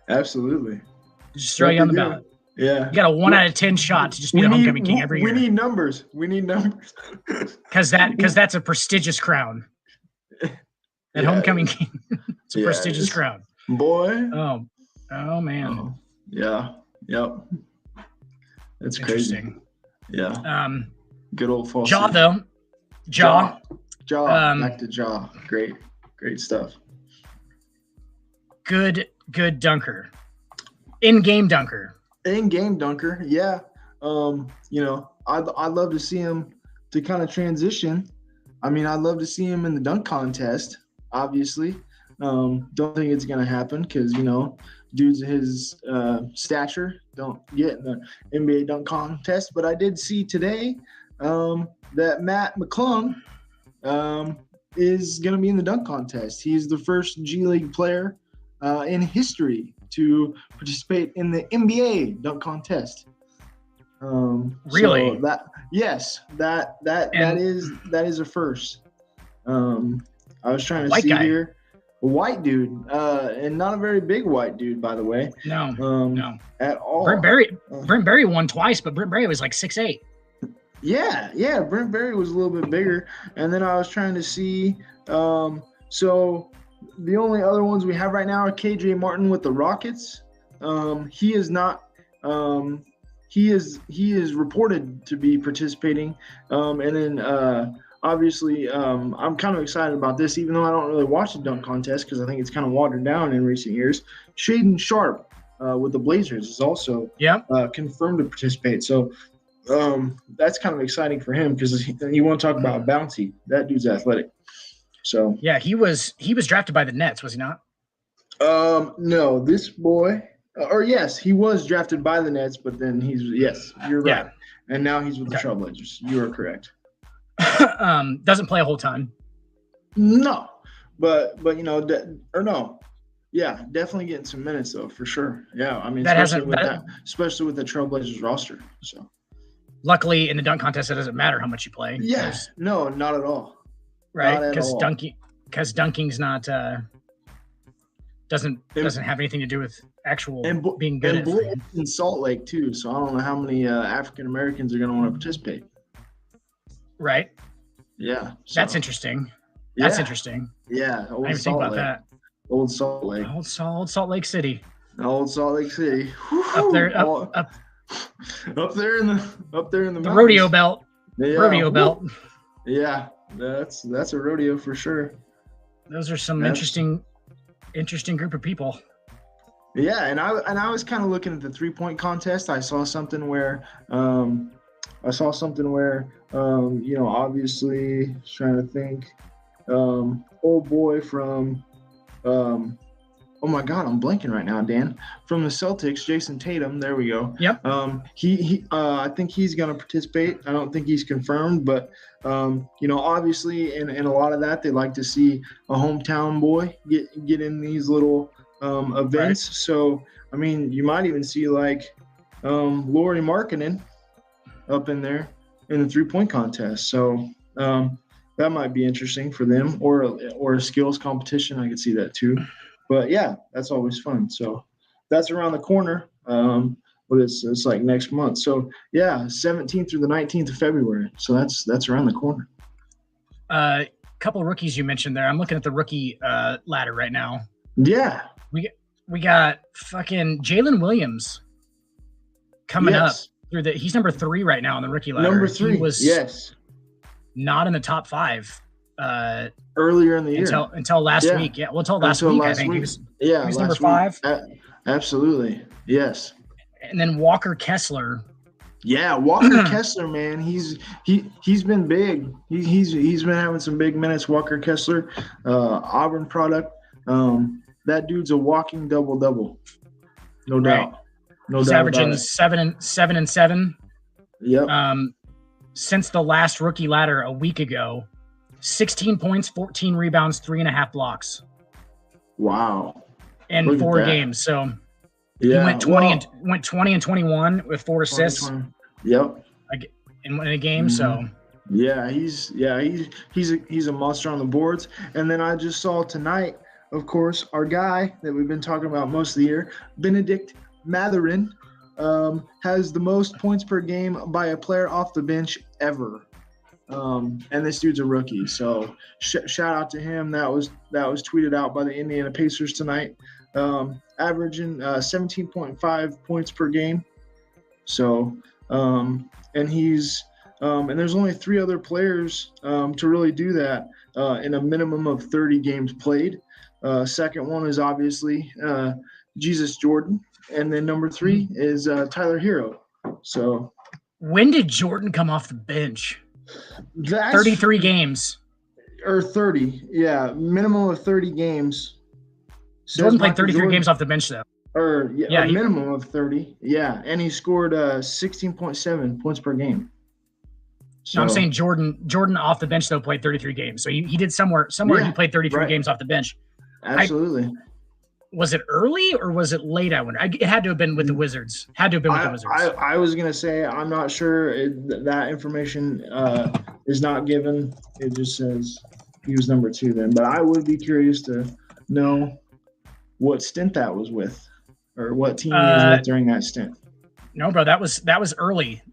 [SPEAKER 4] Absolutely.
[SPEAKER 3] They just throw you on the
[SPEAKER 4] They do.
[SPEAKER 3] ballot.
[SPEAKER 4] Yeah.
[SPEAKER 3] You got a 1 out of 10 shot to just be the homecoming king every year.
[SPEAKER 4] We need numbers.
[SPEAKER 3] Because that's a prestigious crown. That
[SPEAKER 4] Yeah,
[SPEAKER 3] homecoming
[SPEAKER 4] it is.
[SPEAKER 3] king. It's a
[SPEAKER 4] Yeah, it
[SPEAKER 3] prestigious
[SPEAKER 4] is.
[SPEAKER 3] crown.
[SPEAKER 4] Boy.
[SPEAKER 3] Oh man.
[SPEAKER 4] Oh, yeah. Yep. That's crazy.
[SPEAKER 3] Interesting.
[SPEAKER 4] Yeah. Good old false.
[SPEAKER 3] Jaw though. Jaw.
[SPEAKER 4] Back to Jaw. Great stuff.
[SPEAKER 3] Good dunker. In-game dunker.
[SPEAKER 4] In-game dunker, yeah. You know, I'd love to see him to kind of transition, I mean, I'd love to see him in the dunk contest, obviously. Don't think it's going to happen because, dudes his stature don't get in the NBA dunk contest. But I did see today that Matt McClung is going to be in the dunk contest. He's the first G League player in history to participate in the NBA dunk contest.
[SPEAKER 3] Really?
[SPEAKER 4] So that is a first. I was trying to
[SPEAKER 3] White
[SPEAKER 4] see
[SPEAKER 3] guy.
[SPEAKER 4] here. A white dude, and not a very big white dude, by the way.
[SPEAKER 3] No.
[SPEAKER 4] At all.
[SPEAKER 3] Brent Berry won twice, but Brent Berry was like 6'8".
[SPEAKER 4] Yeah. Brent Berry was a little bit bigger. And then I was trying to see. So the only other ones we have right now are KJ Martin with the Rockets. He is not. He is reported to be participating. And then obviously, I'm kind of excited about this, even though I don't really watch the dunk contest because I think it's kind of watered down in recent years. Shaden Sharp with the Blazers is also confirmed to participate. So that's kind of exciting for him because you want to talk about bouncy. That dude's athletic. So
[SPEAKER 3] yeah, he was drafted by the Nets, was he not?
[SPEAKER 4] No, this boy. Or yes, he was drafted by the Nets, but then you're right.
[SPEAKER 3] Yeah.
[SPEAKER 4] And now he's with the Trailblazers. You are correct.
[SPEAKER 3] Doesn't play a whole ton.
[SPEAKER 4] No, but no. Yeah, definitely getting some minutes though, for sure. Yeah, I mean, especially with the Trailblazers roster. So,
[SPEAKER 3] luckily in the dunk contest, it doesn't matter how much you play.
[SPEAKER 4] Yes, no, not at all.
[SPEAKER 3] Right, because dunking's not doesn't have anything to do with actual being good.
[SPEAKER 4] And in Salt Lake too, so I don't know how many African Americans are going to want to participate.
[SPEAKER 3] Right.
[SPEAKER 4] Yeah. So.
[SPEAKER 3] That's interesting. That's interesting.
[SPEAKER 4] Yeah.
[SPEAKER 3] I didn't think about that.
[SPEAKER 4] Old Salt Lake.
[SPEAKER 3] Old Salt Lake City.
[SPEAKER 4] Old Salt Lake City.
[SPEAKER 3] Up there,
[SPEAKER 4] up there in the
[SPEAKER 3] rodeo belt.
[SPEAKER 4] Yeah.
[SPEAKER 3] Rodeo belt.
[SPEAKER 4] Yeah, that's a rodeo for sure.
[SPEAKER 3] Those are some interesting group of people.
[SPEAKER 4] Yeah, and I was kind of looking at the 3-point contest. I saw something where obviously trying to think, old boy from, oh my God, I'm blanking right now, Dan, from the Celtics, Jason Tatum. There we go.
[SPEAKER 3] Yep.
[SPEAKER 4] I think he's going to participate. I don't think he's confirmed, but obviously in a lot of that, they like to see a hometown boy get in these little events. Right. So, I mean, you might even see like Lauri Markkanen up in there in the 3-point contest. So that might be interesting for them, or a skills competition. I could see that too. But yeah, that's always fun. So that's around the corner. But it's like next month. So yeah, 17th through the 19th of February. So that's around the corner.
[SPEAKER 3] Couple of rookies you mentioned there. I'm looking at the rookie ladder right now.
[SPEAKER 4] Yeah.
[SPEAKER 3] We got fucking Jalen Williams coming up through he's number 3 right now on the rookie ladder.
[SPEAKER 4] Number 3.
[SPEAKER 3] He was not in the top 5.
[SPEAKER 4] Earlier in the year
[SPEAKER 3] until last week. Yeah. Well, until last week, I think. He was number 5.
[SPEAKER 4] Absolutely. Yes.
[SPEAKER 3] And then Walker Kessler.
[SPEAKER 4] Yeah, Walker Kessler, man, he's been big. He's been having some big minutes. Walker Kessler, Auburn product. That dude's a walking double-double, no doubt.
[SPEAKER 3] He's averaging 7 and 7.
[SPEAKER 4] Yep.
[SPEAKER 3] Since the last rookie ladder a week ago, 16 points, 14 rebounds, 3.5 blocks.
[SPEAKER 4] Wow.
[SPEAKER 3] In 4 games. So. Yeah, he went 20 and 21 with 4 assists.
[SPEAKER 4] Yep.
[SPEAKER 3] In a game,
[SPEAKER 4] mm-hmm.
[SPEAKER 3] So
[SPEAKER 4] yeah, he's a monster on the boards. And then I just saw tonight, of course, our guy that we've been talking about most of the year, Benedict Mathurin, has the most points per game by a player off the bench ever. And this dude's a rookie, so shout out to him. That was tweeted out by the Indiana Pacers tonight. Averaging 17.5 points per game. So, and he's and there's only 3 other players to really do that in a minimum of 30 games played. Second one is obviously Jesus Jordan, and then number 3 is Tyler Hero. So,
[SPEAKER 3] when did Jordan come off the bench?
[SPEAKER 4] That's
[SPEAKER 3] 33 games.
[SPEAKER 4] or 30. Yeah, minimum of 30 games.
[SPEAKER 3] Jordan played 33 games off the bench, though.
[SPEAKER 4] Or
[SPEAKER 3] Yeah,
[SPEAKER 4] a minimum of 30. Yeah, and he scored 16.7 points per game.
[SPEAKER 3] No, I'm saying Jordan off the bench, though, played 33 games. So he did somewhere he played 33 games off the bench.
[SPEAKER 4] Absolutely.
[SPEAKER 3] Was it early or was it late? I wonder. It had to have been with the Wizards. Had to have been with the Wizards.
[SPEAKER 4] I was going to say, I'm not sure. That information is not given. It just says he was number 2 then. But I would be curious to know what stint that was with, or what team he was with during that stint.
[SPEAKER 3] No, bro, that was early.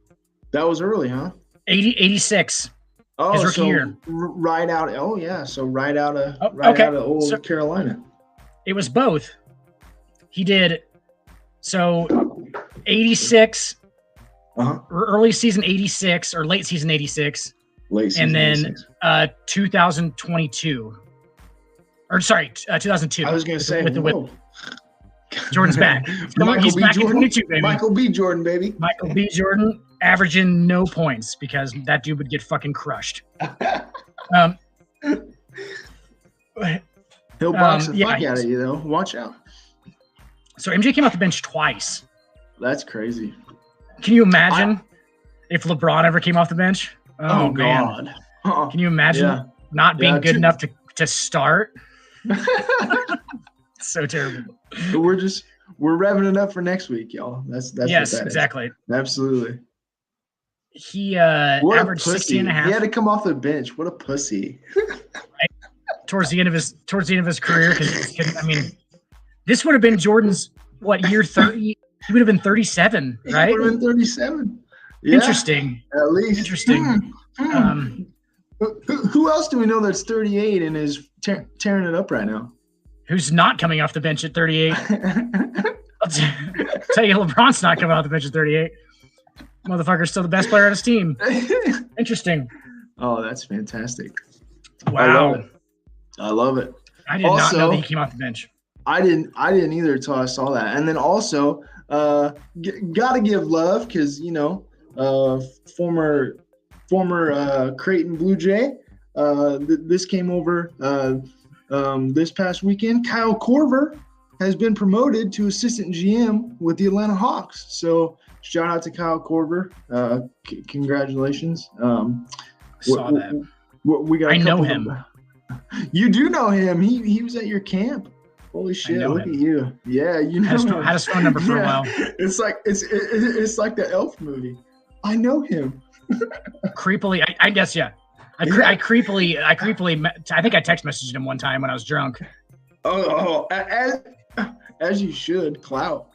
[SPEAKER 4] That was early, huh?
[SPEAKER 3] 86.
[SPEAKER 4] Oh,
[SPEAKER 3] his rookie year.
[SPEAKER 4] Right out. Oh, yeah. So right out of old Carolina.
[SPEAKER 3] It was both. He did 86, early season 86 or late season 86, and then 2022. Or sorry, 2002.
[SPEAKER 4] I was going to say
[SPEAKER 3] with the Jordan's back. He's back in 22, baby.
[SPEAKER 4] Michael B. Jordan, baby.
[SPEAKER 3] Michael B. Jordan averaging no points because that dude would get fucking crushed.
[SPEAKER 4] He'll box the fuck out of you, though. Watch out.
[SPEAKER 3] So MJ came off the bench twice.
[SPEAKER 4] That's crazy.
[SPEAKER 3] Can you imagine if LeBron ever came off the bench? Oh man.
[SPEAKER 4] God.
[SPEAKER 3] Can you imagine not being good enough to start? So terrible.
[SPEAKER 4] But we're revving it up for next week, y'all. That's
[SPEAKER 3] yes,
[SPEAKER 4] what that
[SPEAKER 3] exactly.
[SPEAKER 4] Is. Absolutely.
[SPEAKER 3] He averaged 16.5.
[SPEAKER 4] He had to come off the bench. What a pussy.
[SPEAKER 3] towards the end of his career, because I mean, this would have been Jordan's year 30? He would have been 37, right?
[SPEAKER 4] He would have been 37. Yeah,
[SPEAKER 3] interesting.
[SPEAKER 4] At least.
[SPEAKER 3] Interesting.
[SPEAKER 4] Who else do we know that's 38 and is tearing it up right now?
[SPEAKER 3] Who's not coming off the bench at 38? I'll tell you, LeBron's not coming off the bench at 38. Motherfucker's still the best player on his team. Interesting.
[SPEAKER 4] Oh, that's fantastic.
[SPEAKER 3] Wow.
[SPEAKER 4] I love it.
[SPEAKER 3] I did not know that he came off the bench.
[SPEAKER 4] I didn't either until I saw that. And then also, gotta give love because former Creighton Blue Jay. This came over this past weekend. Kyle Korver has been promoted to assistant GM with the Atlanta Hawks. So shout out to Kyle Korver. Congratulations.
[SPEAKER 3] Saw that.
[SPEAKER 4] We got.
[SPEAKER 3] I know him.
[SPEAKER 4] You do know him. He was at your camp. Holy shit! Look at you. Yeah, you know.
[SPEAKER 3] Had his phone number for a while.
[SPEAKER 4] It's like the Elf movie. I know him.
[SPEAKER 3] Creepily, I guess, yeah. I creepily. I think I text messaged him one time when I was drunk.
[SPEAKER 4] Oh, as you should. Clout.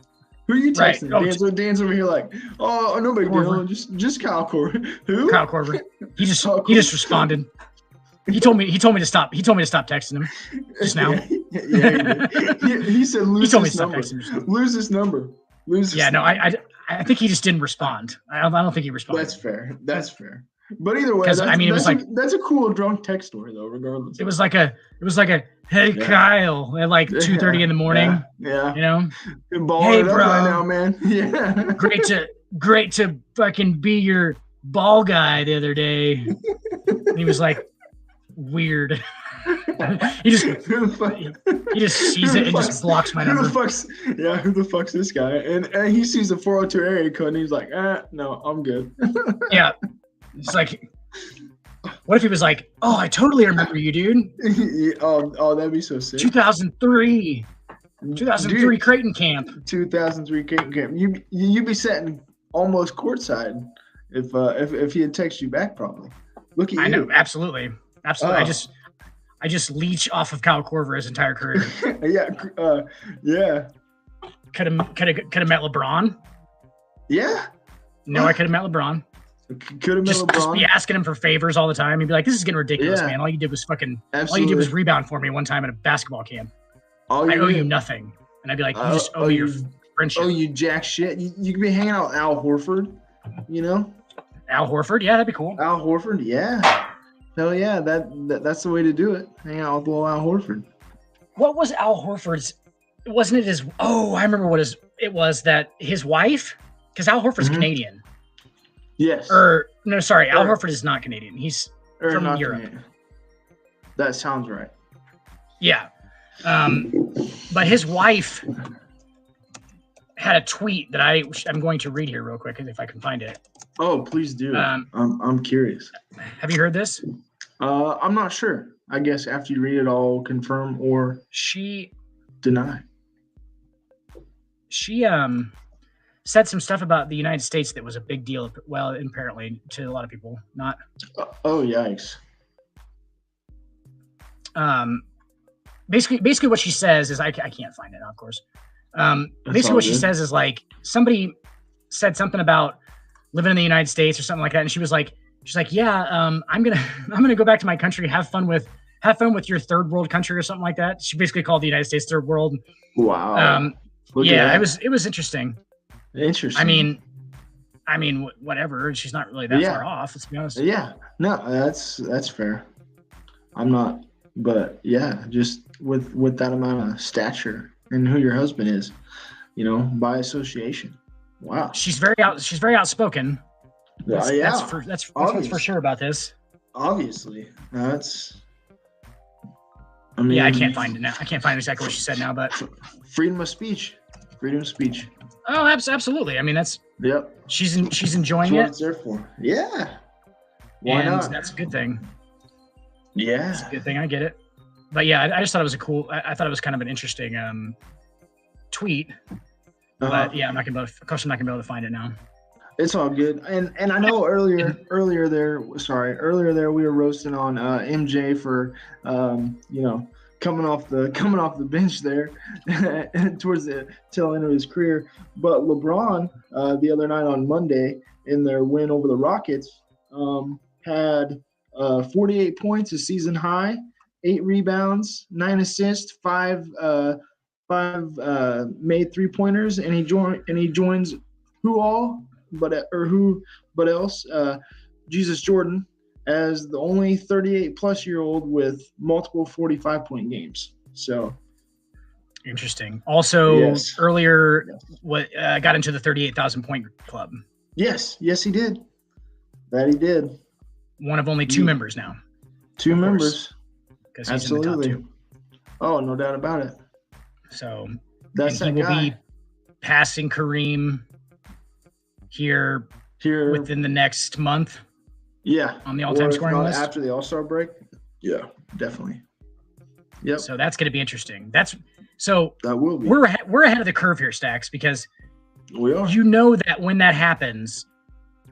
[SPEAKER 4] Who are you texting? Right. Dan's over here like, oh, no big deal. Just Kyle Korver. Who?
[SPEAKER 3] Kyle Korver. He just responded. He told me to stop. He told me to stop texting him just now.
[SPEAKER 4] He said lose this number. Lose this number.
[SPEAKER 3] I think he just didn't respond. I don't think he responded.
[SPEAKER 4] That's fair. But either way, that's a cool drunk text story though. Regardless,
[SPEAKER 3] it was like a hey Kyle at like 2:30 in the morning.
[SPEAKER 4] Yeah.
[SPEAKER 3] You know,
[SPEAKER 4] hey bro, right now, man. Yeah.
[SPEAKER 3] great to fucking be your ball guy the other day. And he was like, weird. he just sees it and just blocks my number.
[SPEAKER 4] Who the fuck's this guy? And he sees the 402 area code and he's like, no, I'm good.
[SPEAKER 3] Yeah. It's like, what if he was like, oh, I totally remember you, dude.
[SPEAKER 4] Oh, that'd be so sick.
[SPEAKER 3] 2003 Creighton camp.
[SPEAKER 4] 2003 Creighton camp. You'd be sitting almost courtside if he had texted you back probably. Look at you.
[SPEAKER 3] I know, absolutely. Oh. I just leech off of Kyle Korver his entire career.
[SPEAKER 4] Yeah.
[SPEAKER 3] Could have met LeBron.
[SPEAKER 4] Yeah.
[SPEAKER 3] No, I could have met LeBron.
[SPEAKER 4] Could have met LeBron.
[SPEAKER 3] Just be asking him for favors all the time. He'd be like, "This is getting ridiculous, man. All you did was rebound for me one time at a basketball camp. I owe you nothing." And I'd be like, "You just owe me your friendship."
[SPEAKER 4] Oh, you jack shit. You could be hanging out with Al Horford. You know.
[SPEAKER 3] Al Horford, yeah, that'd be cool.
[SPEAKER 4] Al Horford, yeah. Hell yeah, that's the way to do it. Hang out with little Al Horford.
[SPEAKER 3] What was Al Horford's? Wasn't it his? Oh, I remember what it was. That his wife, because Al Horford's Canadian.
[SPEAKER 4] Yes.
[SPEAKER 3] Or no, sorry, Al Horford is not Canadian. He's from
[SPEAKER 4] not
[SPEAKER 3] Europe.
[SPEAKER 4] Canadian. That sounds right.
[SPEAKER 3] Yeah. But his wife had a tweet that I'm going to read here real quick if I can find it.
[SPEAKER 4] Oh, please do. I'm curious.
[SPEAKER 3] Have you heard this?
[SPEAKER 4] I'm not sure. I guess after you read it, I'll confirm or deny.
[SPEAKER 3] She said some stuff about the United States that was a big deal. Well, apparently to a lot of people, not.
[SPEAKER 4] Oh, yikes.
[SPEAKER 3] Basically what she says is I can't find it, of course. Basically what she says is like somebody said something about living in the United States or something like that, and she's like, yeah, I'm gonna go back to my country, have fun with your third world country or something like that. She basically called the United States third world.
[SPEAKER 4] Wow.
[SPEAKER 3] Yeah, it was interesting.
[SPEAKER 4] Interesting.
[SPEAKER 3] I mean, whatever. She's not really that far off. Let's be honest.
[SPEAKER 4] Yeah, no, that's fair. I'm not, but yeah, just with that amount of stature and who your husband is, by association. Wow.
[SPEAKER 3] She's very outspoken. That's what's for sure about this.
[SPEAKER 4] Obviously, I
[SPEAKER 3] can't find it now. I can't find exactly what she said now, but
[SPEAKER 4] freedom of speech.
[SPEAKER 3] Oh, absolutely. I mean, she's enjoying
[SPEAKER 4] that's what
[SPEAKER 3] it.
[SPEAKER 4] it's there for. Yeah. Why not?
[SPEAKER 3] That's a good thing.
[SPEAKER 4] Yeah.
[SPEAKER 3] It's a good thing. I get it. But yeah, I just thought it was I thought it was kind of an interesting tweet. But yeah, I'm not gonna be able to find it now.
[SPEAKER 4] It's all good. And I know earlier there we were roasting on MJ for coming off the bench there towards the tail end of his career. But LeBron the other night on Monday in their win over the Rockets had 48 points, a season high, 8 rebounds, 9 assists, 5 made 3-pointers, and he joins who but else Jesus Jordan as the only 38-plus-year-old with multiple 45-point games. So
[SPEAKER 3] interesting. Also, earlier, got into the 38,000-point club.
[SPEAKER 4] Yes, he did. That he did.
[SPEAKER 3] One of only 2 members now.
[SPEAKER 4] 2 members.
[SPEAKER 3] Because he's in the top 2.
[SPEAKER 4] Oh, no doubt about it.
[SPEAKER 3] So
[SPEAKER 4] he
[SPEAKER 3] will be passing Kareem here within the next month.
[SPEAKER 4] Yeah.
[SPEAKER 3] On the all-time scoring list.
[SPEAKER 4] After the All-Star break. Yeah, definitely. Yep.
[SPEAKER 3] So that's going to be interesting. That will be. We're ahead of the curve here, Stacks, because
[SPEAKER 4] we are.
[SPEAKER 3] That when that happens,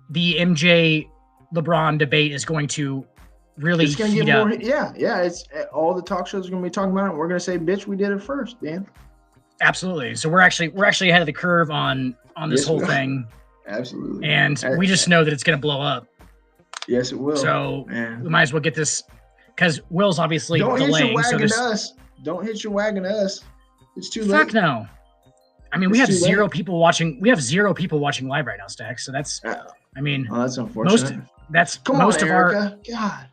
[SPEAKER 3] the MJ LeBron debate is going to really heat up.
[SPEAKER 4] Yeah. It's all the talk shows are going to be talking about it. And we're going to say, "Bitch, we did it first, man."
[SPEAKER 3] Absolutely. So we're actually ahead of the curve on this whole thing.
[SPEAKER 4] Absolutely.
[SPEAKER 3] And we just know that it's going to blow up.
[SPEAKER 4] Yes, it will.
[SPEAKER 3] So we might as well get this, because Will's obviously delaying.
[SPEAKER 4] Don't hitch your wagon to us. It's too late.
[SPEAKER 3] Fuck no. I mean, we have 0 people watching. We have 0 people watching live right now, Stacks. So that's. I mean,
[SPEAKER 4] that's unfortunate.
[SPEAKER 3] Most of our. God.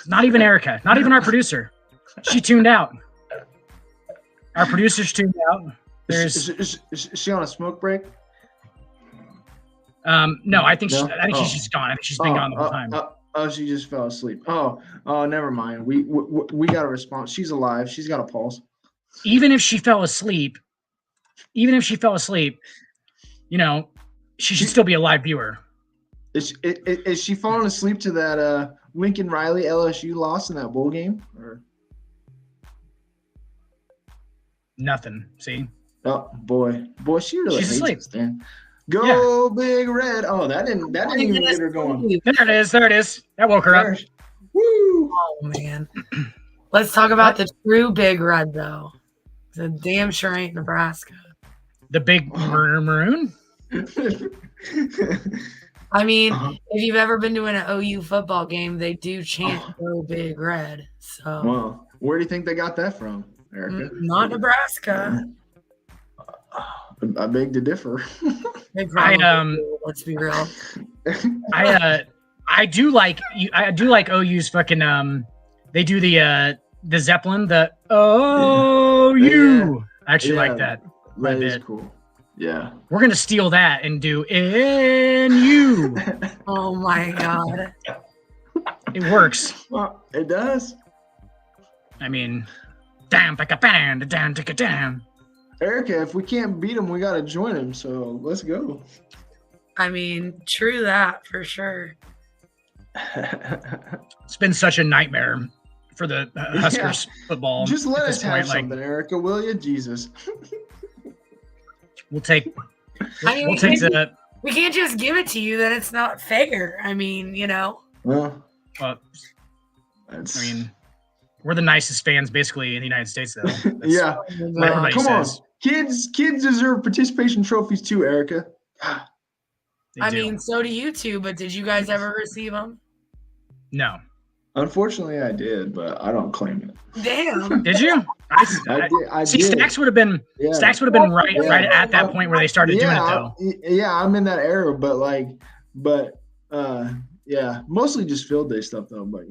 [SPEAKER 3] Not even Erica. Not even our producer. She tuned out. Our producer's tuned out.
[SPEAKER 4] Is she on a smoke break?
[SPEAKER 3] No, I think she's just gone. I think she's been gone the whole time.
[SPEAKER 4] She just fell asleep. Oh, never mind. We got a response. She's alive. She's got a pulse.
[SPEAKER 3] Even if she fell asleep, she should still be a live viewer.
[SPEAKER 4] Is she falling asleep to that Lincoln Riley LSU loss in that bowl game? Or
[SPEAKER 3] nothing? See?
[SPEAKER 4] Oh boy, she really
[SPEAKER 3] she's
[SPEAKER 4] hates
[SPEAKER 3] asleep.
[SPEAKER 4] Us, man. Go Big Red! Oh, that didn't even get her going.
[SPEAKER 3] There it is. That woke her up.
[SPEAKER 4] Woo!
[SPEAKER 7] Oh man. Let's talk about the true Big Red though. The damn sure ain't Nebraska.
[SPEAKER 3] The big maroon.
[SPEAKER 7] I mean, if you've ever been to an OU football game, they do chant "Go Big Red." So,
[SPEAKER 4] well, where do you think they got that from, Erica?
[SPEAKER 7] Not Nebraska.
[SPEAKER 4] I beg to differ.
[SPEAKER 7] Let's be real.
[SPEAKER 3] I do like OU's fucking they do the Zeppelin, the OU. I actually like that.
[SPEAKER 4] That is cool. Yeah.
[SPEAKER 3] We're gonna steal that and do NU.
[SPEAKER 7] Oh my god.
[SPEAKER 3] It works.
[SPEAKER 4] Well, it does.
[SPEAKER 3] I mean, damn, down.
[SPEAKER 4] Erica, if we can't beat him, we got to join him. So let's go.
[SPEAKER 7] I mean, true that for sure.
[SPEAKER 3] It's been such a nightmare for the Huskers football.
[SPEAKER 4] Just let
[SPEAKER 3] at
[SPEAKER 4] us
[SPEAKER 3] this
[SPEAKER 4] have
[SPEAKER 3] point. Like,
[SPEAKER 4] something, Erica, will you? Jesus.
[SPEAKER 3] we'll take.
[SPEAKER 7] I mean,
[SPEAKER 3] We'll take the.
[SPEAKER 7] we can't just give it to you that it's not fair. I mean, you know.
[SPEAKER 4] Well,
[SPEAKER 3] Well,
[SPEAKER 4] that's,
[SPEAKER 3] I mean, we're the nicest fans basically in the United States, though. That's
[SPEAKER 4] yeah.
[SPEAKER 3] what everybody
[SPEAKER 4] Come on.
[SPEAKER 3] says.
[SPEAKER 4] Kids deserve participation trophies too, Erica.
[SPEAKER 3] They
[SPEAKER 7] I
[SPEAKER 3] do.
[SPEAKER 7] mean, so do you two, but did you guys ever receive them?
[SPEAKER 3] No.
[SPEAKER 4] Unfortunately, I did, but I don't claim it.
[SPEAKER 7] Damn.
[SPEAKER 3] Did you?
[SPEAKER 4] I
[SPEAKER 3] See,
[SPEAKER 4] did.
[SPEAKER 3] Stacks would have been
[SPEAKER 4] Yeah.
[SPEAKER 3] right
[SPEAKER 4] Yeah.
[SPEAKER 3] right at that point where they started doing it, though.
[SPEAKER 4] Yeah, I'm in that era, but yeah, mostly just field day stuff though. But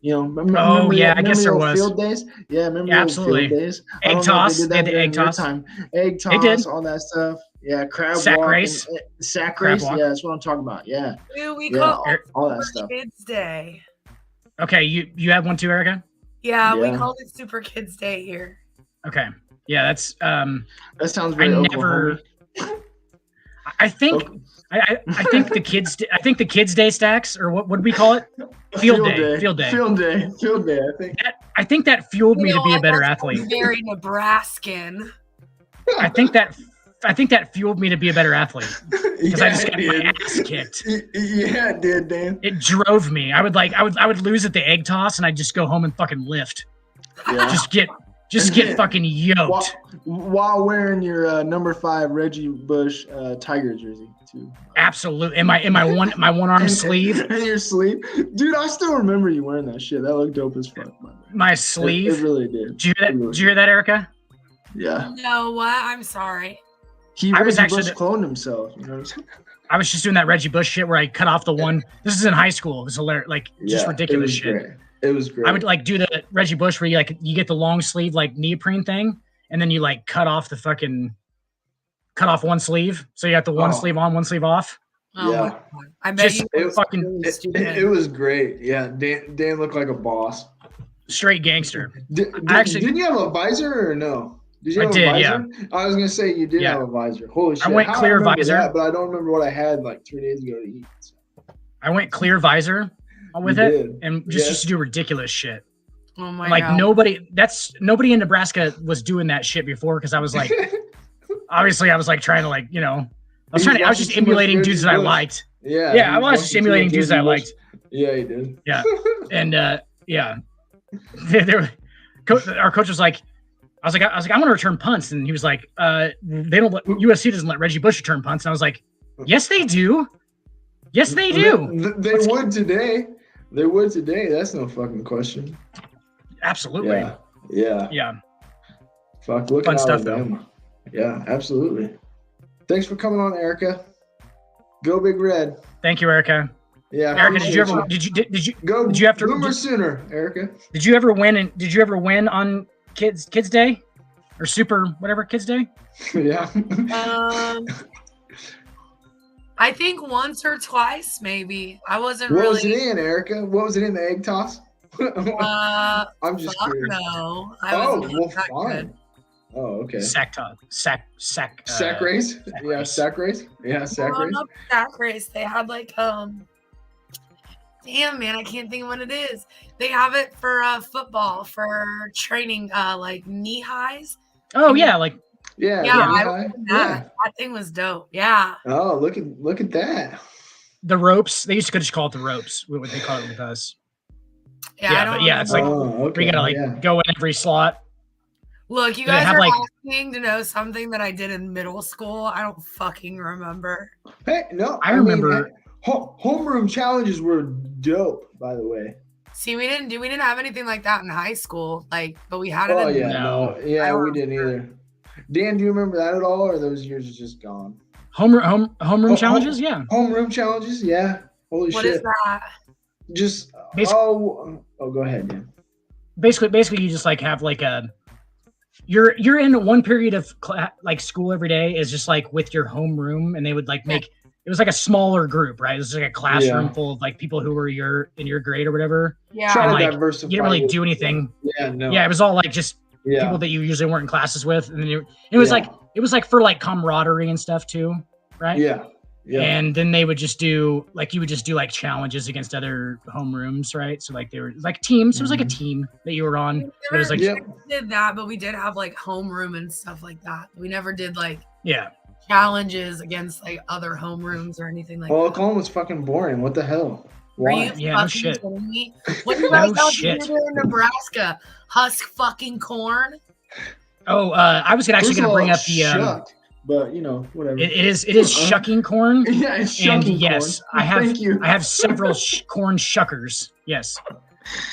[SPEAKER 4] remember
[SPEAKER 3] I guess there
[SPEAKER 4] the old
[SPEAKER 3] was.
[SPEAKER 4] field days. Yeah, remember
[SPEAKER 3] Yeah,
[SPEAKER 4] the old
[SPEAKER 3] absolutely.
[SPEAKER 4] field days. I
[SPEAKER 3] Egg
[SPEAKER 4] don't know if
[SPEAKER 3] toss.
[SPEAKER 4] did
[SPEAKER 3] They had
[SPEAKER 4] that
[SPEAKER 3] the egg
[SPEAKER 4] during your
[SPEAKER 3] toss.
[SPEAKER 4] time. Egg
[SPEAKER 3] They did.
[SPEAKER 4] toss, all that stuff. Yeah, crab
[SPEAKER 3] Sack
[SPEAKER 4] walk,
[SPEAKER 3] race.
[SPEAKER 4] sack
[SPEAKER 3] Crab
[SPEAKER 4] race.
[SPEAKER 3] walk.
[SPEAKER 4] Yeah, that's what I'm talking about. Yeah,
[SPEAKER 7] Dude, we
[SPEAKER 4] Yeah,
[SPEAKER 7] call it
[SPEAKER 4] all that
[SPEAKER 7] Super
[SPEAKER 4] stuff.
[SPEAKER 7] Kids Day.
[SPEAKER 3] Okay, you have one too, Erica?
[SPEAKER 7] Yeah, we
[SPEAKER 4] Yeah.
[SPEAKER 7] called it Super Kids Day here.
[SPEAKER 3] Okay. Yeah, that's
[SPEAKER 4] that sounds
[SPEAKER 3] I
[SPEAKER 4] very
[SPEAKER 3] never
[SPEAKER 4] Oklahoma.
[SPEAKER 3] I think I think the kids day Stacks, or what would we call it? Field day.
[SPEAKER 4] Field day. I think.
[SPEAKER 3] I think that fueled me
[SPEAKER 7] You
[SPEAKER 3] to
[SPEAKER 7] know
[SPEAKER 3] be a
[SPEAKER 7] what?
[SPEAKER 3] better
[SPEAKER 7] That's
[SPEAKER 3] athlete.
[SPEAKER 7] Very Nebraskan.
[SPEAKER 3] I think that fueled me to be a better athlete because I just got my ass kicked.
[SPEAKER 4] Yeah, it did, Dan.
[SPEAKER 3] It drove me. I would lose at the egg toss and I'd just go home and fucking lift.
[SPEAKER 4] Yeah.
[SPEAKER 3] Just get fucking yoked.
[SPEAKER 4] While wearing your number 5 Reggie Bush Tiger jersey too.
[SPEAKER 3] Absolutely. In my one arm sleeve.
[SPEAKER 4] And your sleeve. Dude, I still remember you wearing that shit. That looked dope as fuck. By the way.
[SPEAKER 3] My sleeve.
[SPEAKER 4] It really did.
[SPEAKER 3] Did you hear that? Did you hear that, Erica?
[SPEAKER 4] Yeah.
[SPEAKER 7] No, what? I'm sorry.
[SPEAKER 3] I was
[SPEAKER 4] Reggie
[SPEAKER 3] actually
[SPEAKER 4] Bush cloned himself. You know what I'm saying?
[SPEAKER 3] I was just doing that Reggie Bush shit where I cut off the one. This is in high school. It was hilarious, like just
[SPEAKER 4] Yeah,
[SPEAKER 3] ridiculous
[SPEAKER 4] it was
[SPEAKER 3] shit.
[SPEAKER 4] Great. It was great.
[SPEAKER 3] I would like do the Reggie Bush where you get the long sleeve like neoprene thing, and then you like cut off one sleeve, so you got the one sleeve on, one sleeve off.
[SPEAKER 7] Oh
[SPEAKER 4] Yeah.
[SPEAKER 7] my God. I bet
[SPEAKER 3] Just
[SPEAKER 7] you
[SPEAKER 3] fucking
[SPEAKER 4] It was great. Yeah, Dan looked like a boss.
[SPEAKER 3] straight gangster.
[SPEAKER 4] Actually, didn't you have a visor or no? Did you
[SPEAKER 3] I
[SPEAKER 4] have
[SPEAKER 3] did,
[SPEAKER 4] a visor?
[SPEAKER 3] yeah.
[SPEAKER 4] I was gonna say you did
[SPEAKER 3] Yeah.
[SPEAKER 4] have a visor. Holy shit!
[SPEAKER 3] went
[SPEAKER 4] How
[SPEAKER 3] clear
[SPEAKER 4] remember
[SPEAKER 3] visor.
[SPEAKER 4] that, but I don't remember what I had like 3 days ago to eat.
[SPEAKER 3] I went clear visor with
[SPEAKER 4] You
[SPEAKER 3] it,
[SPEAKER 4] did.
[SPEAKER 3] and just
[SPEAKER 4] Yeah.
[SPEAKER 3] used to do ridiculous shit.
[SPEAKER 7] Oh my
[SPEAKER 3] Like
[SPEAKER 7] God.
[SPEAKER 3] nobody in Nebraska was doing that shit before because I was like, obviously I was like trying to like I was just emulating dudes that I liked.
[SPEAKER 4] Yeah.
[SPEAKER 3] Yeah, I was just emulating dudes that I liked.
[SPEAKER 4] Yeah, he did.
[SPEAKER 3] Yeah, and yeah, our coach was like, I was like, I want to return punts, and he was like, USC doesn't let Reggie Bush return punts, and I was like, yes they do, yes they do.
[SPEAKER 4] They would today. They would today. That's no fucking question.
[SPEAKER 3] Absolutely.
[SPEAKER 4] Yeah. Fuck, look
[SPEAKER 3] Fun
[SPEAKER 4] at
[SPEAKER 3] stuff,
[SPEAKER 4] Alabama. Yeah, absolutely. Thanks for coming on, Erica. Go Big Red.
[SPEAKER 3] Thank you, Erica.
[SPEAKER 4] Yeah.
[SPEAKER 3] Erica, did you
[SPEAKER 4] appreciate
[SPEAKER 3] did you
[SPEAKER 4] go?
[SPEAKER 3] did you have to
[SPEAKER 4] Boomer sooner, Erica?
[SPEAKER 3] Did you ever win on Kids Day or Super whatever Kids Day?
[SPEAKER 4] Yeah.
[SPEAKER 7] I think once or twice, maybe. I wasn't
[SPEAKER 4] What
[SPEAKER 7] really.
[SPEAKER 4] was it in, Erica? What was it in the egg toss? I'm just
[SPEAKER 7] fuck
[SPEAKER 4] curious.
[SPEAKER 7] no. I
[SPEAKER 4] Oh,
[SPEAKER 7] wasn't
[SPEAKER 4] well,
[SPEAKER 7] that
[SPEAKER 4] fine.
[SPEAKER 7] good.
[SPEAKER 4] Oh, okay.
[SPEAKER 3] Sack
[SPEAKER 4] Sack race?
[SPEAKER 3] sack
[SPEAKER 4] Yeah,
[SPEAKER 3] race.
[SPEAKER 4] sack race? Yeah, sack
[SPEAKER 7] Well,
[SPEAKER 4] race.
[SPEAKER 7] not sack race. They had like damn man, I can't think of what it is. They have it for football for training, like knee highs.
[SPEAKER 3] Oh yeah, like
[SPEAKER 4] Yeah.
[SPEAKER 7] Yeah, I
[SPEAKER 4] yeah,
[SPEAKER 7] won
[SPEAKER 4] yeah.
[SPEAKER 7] that. That thing was dope. Yeah.
[SPEAKER 4] Oh, look at that.
[SPEAKER 3] the ropes. They used to just call it the ropes. What they call it with us.
[SPEAKER 7] Yeah,
[SPEAKER 3] Yeah,
[SPEAKER 7] I don't
[SPEAKER 3] but yeah, it's like
[SPEAKER 7] remember.
[SPEAKER 4] Oh, okay.
[SPEAKER 3] we gotta like
[SPEAKER 4] yeah.
[SPEAKER 3] go in every slot.
[SPEAKER 7] Look, you
[SPEAKER 3] they
[SPEAKER 7] guys
[SPEAKER 3] have,
[SPEAKER 7] are
[SPEAKER 3] like-
[SPEAKER 7] asking to know something that I did in middle school. I don't fucking remember.
[SPEAKER 4] Hey, no,
[SPEAKER 3] I remember-
[SPEAKER 4] homeroom challenges were dope, by the way.
[SPEAKER 7] See, we didn't have anything like that in high school. Like, but we had it
[SPEAKER 4] Oh
[SPEAKER 7] in
[SPEAKER 4] yeah,
[SPEAKER 3] No.
[SPEAKER 4] yeah,
[SPEAKER 7] I
[SPEAKER 4] we
[SPEAKER 7] don't
[SPEAKER 4] didn't
[SPEAKER 7] remember.
[SPEAKER 4] either. Dan, do you remember that at all, or those years are just gone?
[SPEAKER 3] Homeroom challenges, yeah.
[SPEAKER 4] Homeroom challenges, yeah. Holy
[SPEAKER 7] What
[SPEAKER 4] shit!
[SPEAKER 7] is that?
[SPEAKER 4] Just
[SPEAKER 3] Basi-
[SPEAKER 4] go ahead, Dan.
[SPEAKER 3] Basically, you just like have like a you're in one period of like school every day is just like with your homeroom, and they would like make it was like a smaller group, right? It was like a classroom full of like people who were in your grade or whatever.
[SPEAKER 7] Yeah.
[SPEAKER 4] Try to
[SPEAKER 3] like,
[SPEAKER 4] diversify.
[SPEAKER 3] You didn't really do anything.
[SPEAKER 4] Yeah, no.
[SPEAKER 3] Yeah, it was all like just people that you usually weren't in classes with, and then it was like for like camaraderie and stuff too, right?
[SPEAKER 4] Yeah. Yeah.
[SPEAKER 3] And then they would just do like you would just do like challenges against other homerooms, right? So like they were like teams. It was like a team that you were on. It was like
[SPEAKER 7] we did that, but we did have like homeroom and stuff like that. We never did like challenges against like other homerooms or anything like that.
[SPEAKER 4] Oklahoma's fucking boring. What the hell? Why?
[SPEAKER 3] No shit.
[SPEAKER 7] What you guys out here in Nebraska? Husk fucking corn.
[SPEAKER 3] Oh, I was actually going to bring up the
[SPEAKER 4] shuck, but whatever.
[SPEAKER 3] It is shucking corn.
[SPEAKER 4] Yeah, it's shucking
[SPEAKER 3] and yes,
[SPEAKER 4] corn.
[SPEAKER 3] I have several corn shuckers. Yes.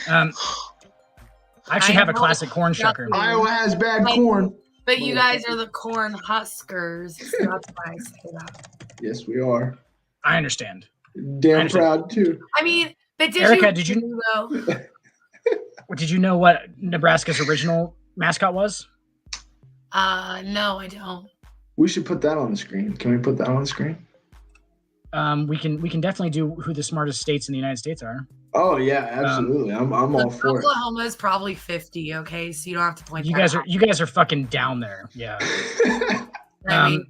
[SPEAKER 3] I actually have a classic corn shucker.
[SPEAKER 4] Iowa has bad corn.
[SPEAKER 7] But you guys are the corn huskers. So that's why I say that.
[SPEAKER 4] Yes, we are.
[SPEAKER 3] I understand.
[SPEAKER 4] Damn proud too.
[SPEAKER 7] I mean, but
[SPEAKER 3] Erica, did you know what Nebraska's original mascot was?
[SPEAKER 7] No, I don't.
[SPEAKER 4] We should put that on the screen. Can we put that on the screen?
[SPEAKER 3] We can definitely do who the smartest states in the United States are.
[SPEAKER 4] Oh yeah, absolutely. I'm all for it.
[SPEAKER 7] Oklahoma is probably 50. Okay, so you don't have to point.
[SPEAKER 3] You guys are fucking down there. Yeah.
[SPEAKER 7] I mean,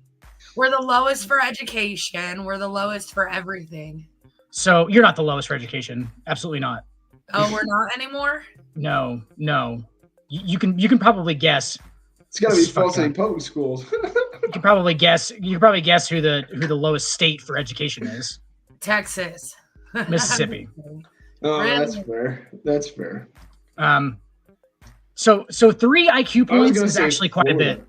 [SPEAKER 7] we're the lowest for education. We're the lowest for everything.
[SPEAKER 3] So you're not the lowest for education. Absolutely not.
[SPEAKER 7] Oh, we're not anymore?
[SPEAKER 3] No. You can probably guess.
[SPEAKER 4] It's gotta be Fall City Public Schools.
[SPEAKER 3] You can probably guess who the lowest state for education is.
[SPEAKER 7] Texas.
[SPEAKER 3] Mississippi.
[SPEAKER 4] Oh, that's fair.
[SPEAKER 3] So 3 IQ points is actually quite a bit.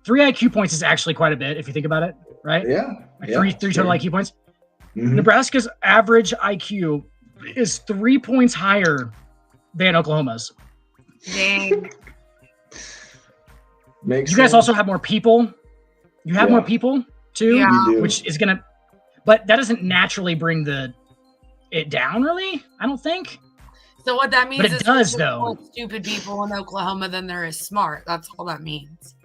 [SPEAKER 3] 3 IQ points is actually quite a bit if you think about it, right?
[SPEAKER 4] Yeah.
[SPEAKER 3] Three total IQ points.
[SPEAKER 4] Mm-hmm.
[SPEAKER 3] Nebraska's average IQ is 3 points higher than Oklahoma's.
[SPEAKER 7] Dang.
[SPEAKER 3] You guys also have more people. You have more people too, which is gonna, but that doesn't naturally bring it down, really. I don't think.
[SPEAKER 7] So what that means
[SPEAKER 3] but it
[SPEAKER 7] is
[SPEAKER 3] does,
[SPEAKER 7] there's
[SPEAKER 3] though.
[SPEAKER 7] more stupid people in Oklahoma than there is smart. That's all that means.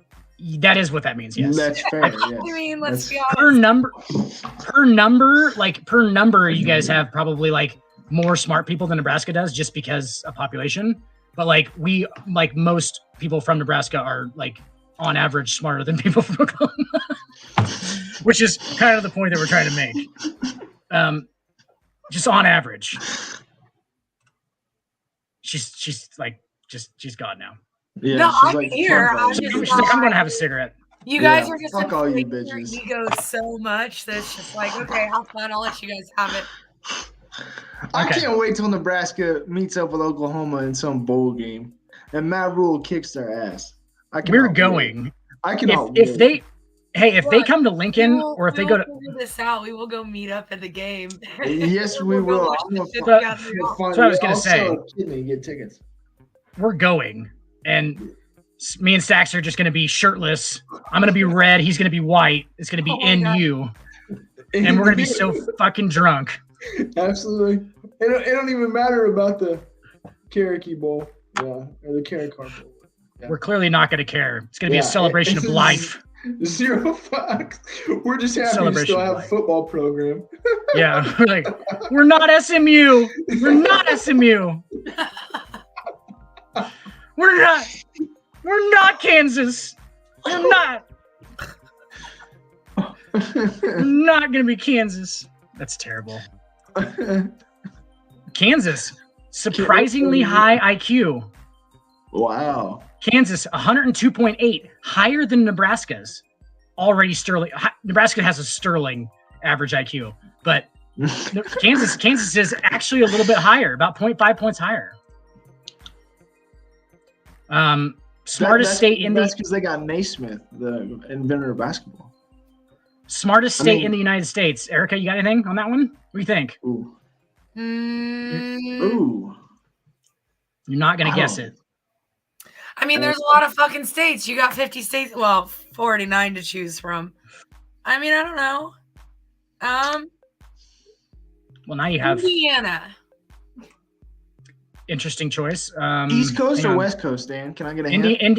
[SPEAKER 3] That is what that means. Yes,
[SPEAKER 4] that's fair. Yes.
[SPEAKER 7] I mean, let's be honest.
[SPEAKER 3] Per number, you guys have probably like more smart people than Nebraska does, just because of population. But like most people from Nebraska are like on average smarter than people from Oklahoma, which is kind of the point that we're trying to make. Just on average. She's gone now.
[SPEAKER 4] Yeah,
[SPEAKER 7] no, I'm here.
[SPEAKER 3] She's like, I'm gonna have a cigarette.
[SPEAKER 7] You guys are just
[SPEAKER 4] fuck all you bitches.
[SPEAKER 7] Your ego so much that it's just like, okay, have fun. I'll let you guys have it.
[SPEAKER 4] I can't wait till Nebraska meets up with Oklahoma in some bowl game, and Matt Rule kicks their ass.
[SPEAKER 3] We're going.
[SPEAKER 4] I cannot.
[SPEAKER 3] If they come to Lincoln, or if they go to
[SPEAKER 7] figure this out, we will go meet up at the game.
[SPEAKER 4] Yes, we will.
[SPEAKER 3] That's what I was gonna say.
[SPEAKER 4] Get tickets.
[SPEAKER 3] We're going, and me and Sax are just gonna be shirtless. I'm gonna be red. He's gonna be white. It's gonna be NU, and we're gonna be so fucking drunk.
[SPEAKER 4] Absolutely. It don't even matter about the Cherokee Bowl, or the Cherokee Bowl. Yeah.
[SPEAKER 3] We're clearly not going to care. It's going to be a celebration of life.
[SPEAKER 4] 0 fucks. We're just happy to still have a football program.
[SPEAKER 3] Yeah. We're not SMU. We're not SMU. We're not Kansas. We're not. We're not going to be Kansas. That's terrible. Kansas, surprisingly high IQ.
[SPEAKER 4] Wow.
[SPEAKER 3] Kansas, 102.8, higher than Nebraska's. Already sterling. Nebraska has a sterling average IQ, but Kansas is actually a little bit higher, about 0.5 points higher. Smartest state in
[SPEAKER 4] that's because they got Naismith, the inventor of basketball.
[SPEAKER 3] Smartest state in the United States. Erica, you got anything on that one? What do you think?
[SPEAKER 4] Ooh. Ooh.
[SPEAKER 3] You're not gonna guess it.
[SPEAKER 7] I mean, there's a lot of fucking states. You got 50 states. Well, 49 to choose from. I mean, I don't know.
[SPEAKER 3] Well, now you have
[SPEAKER 7] Indiana.
[SPEAKER 3] Interesting choice.
[SPEAKER 4] East Coast or West Coast, Dan? Can I get a hint?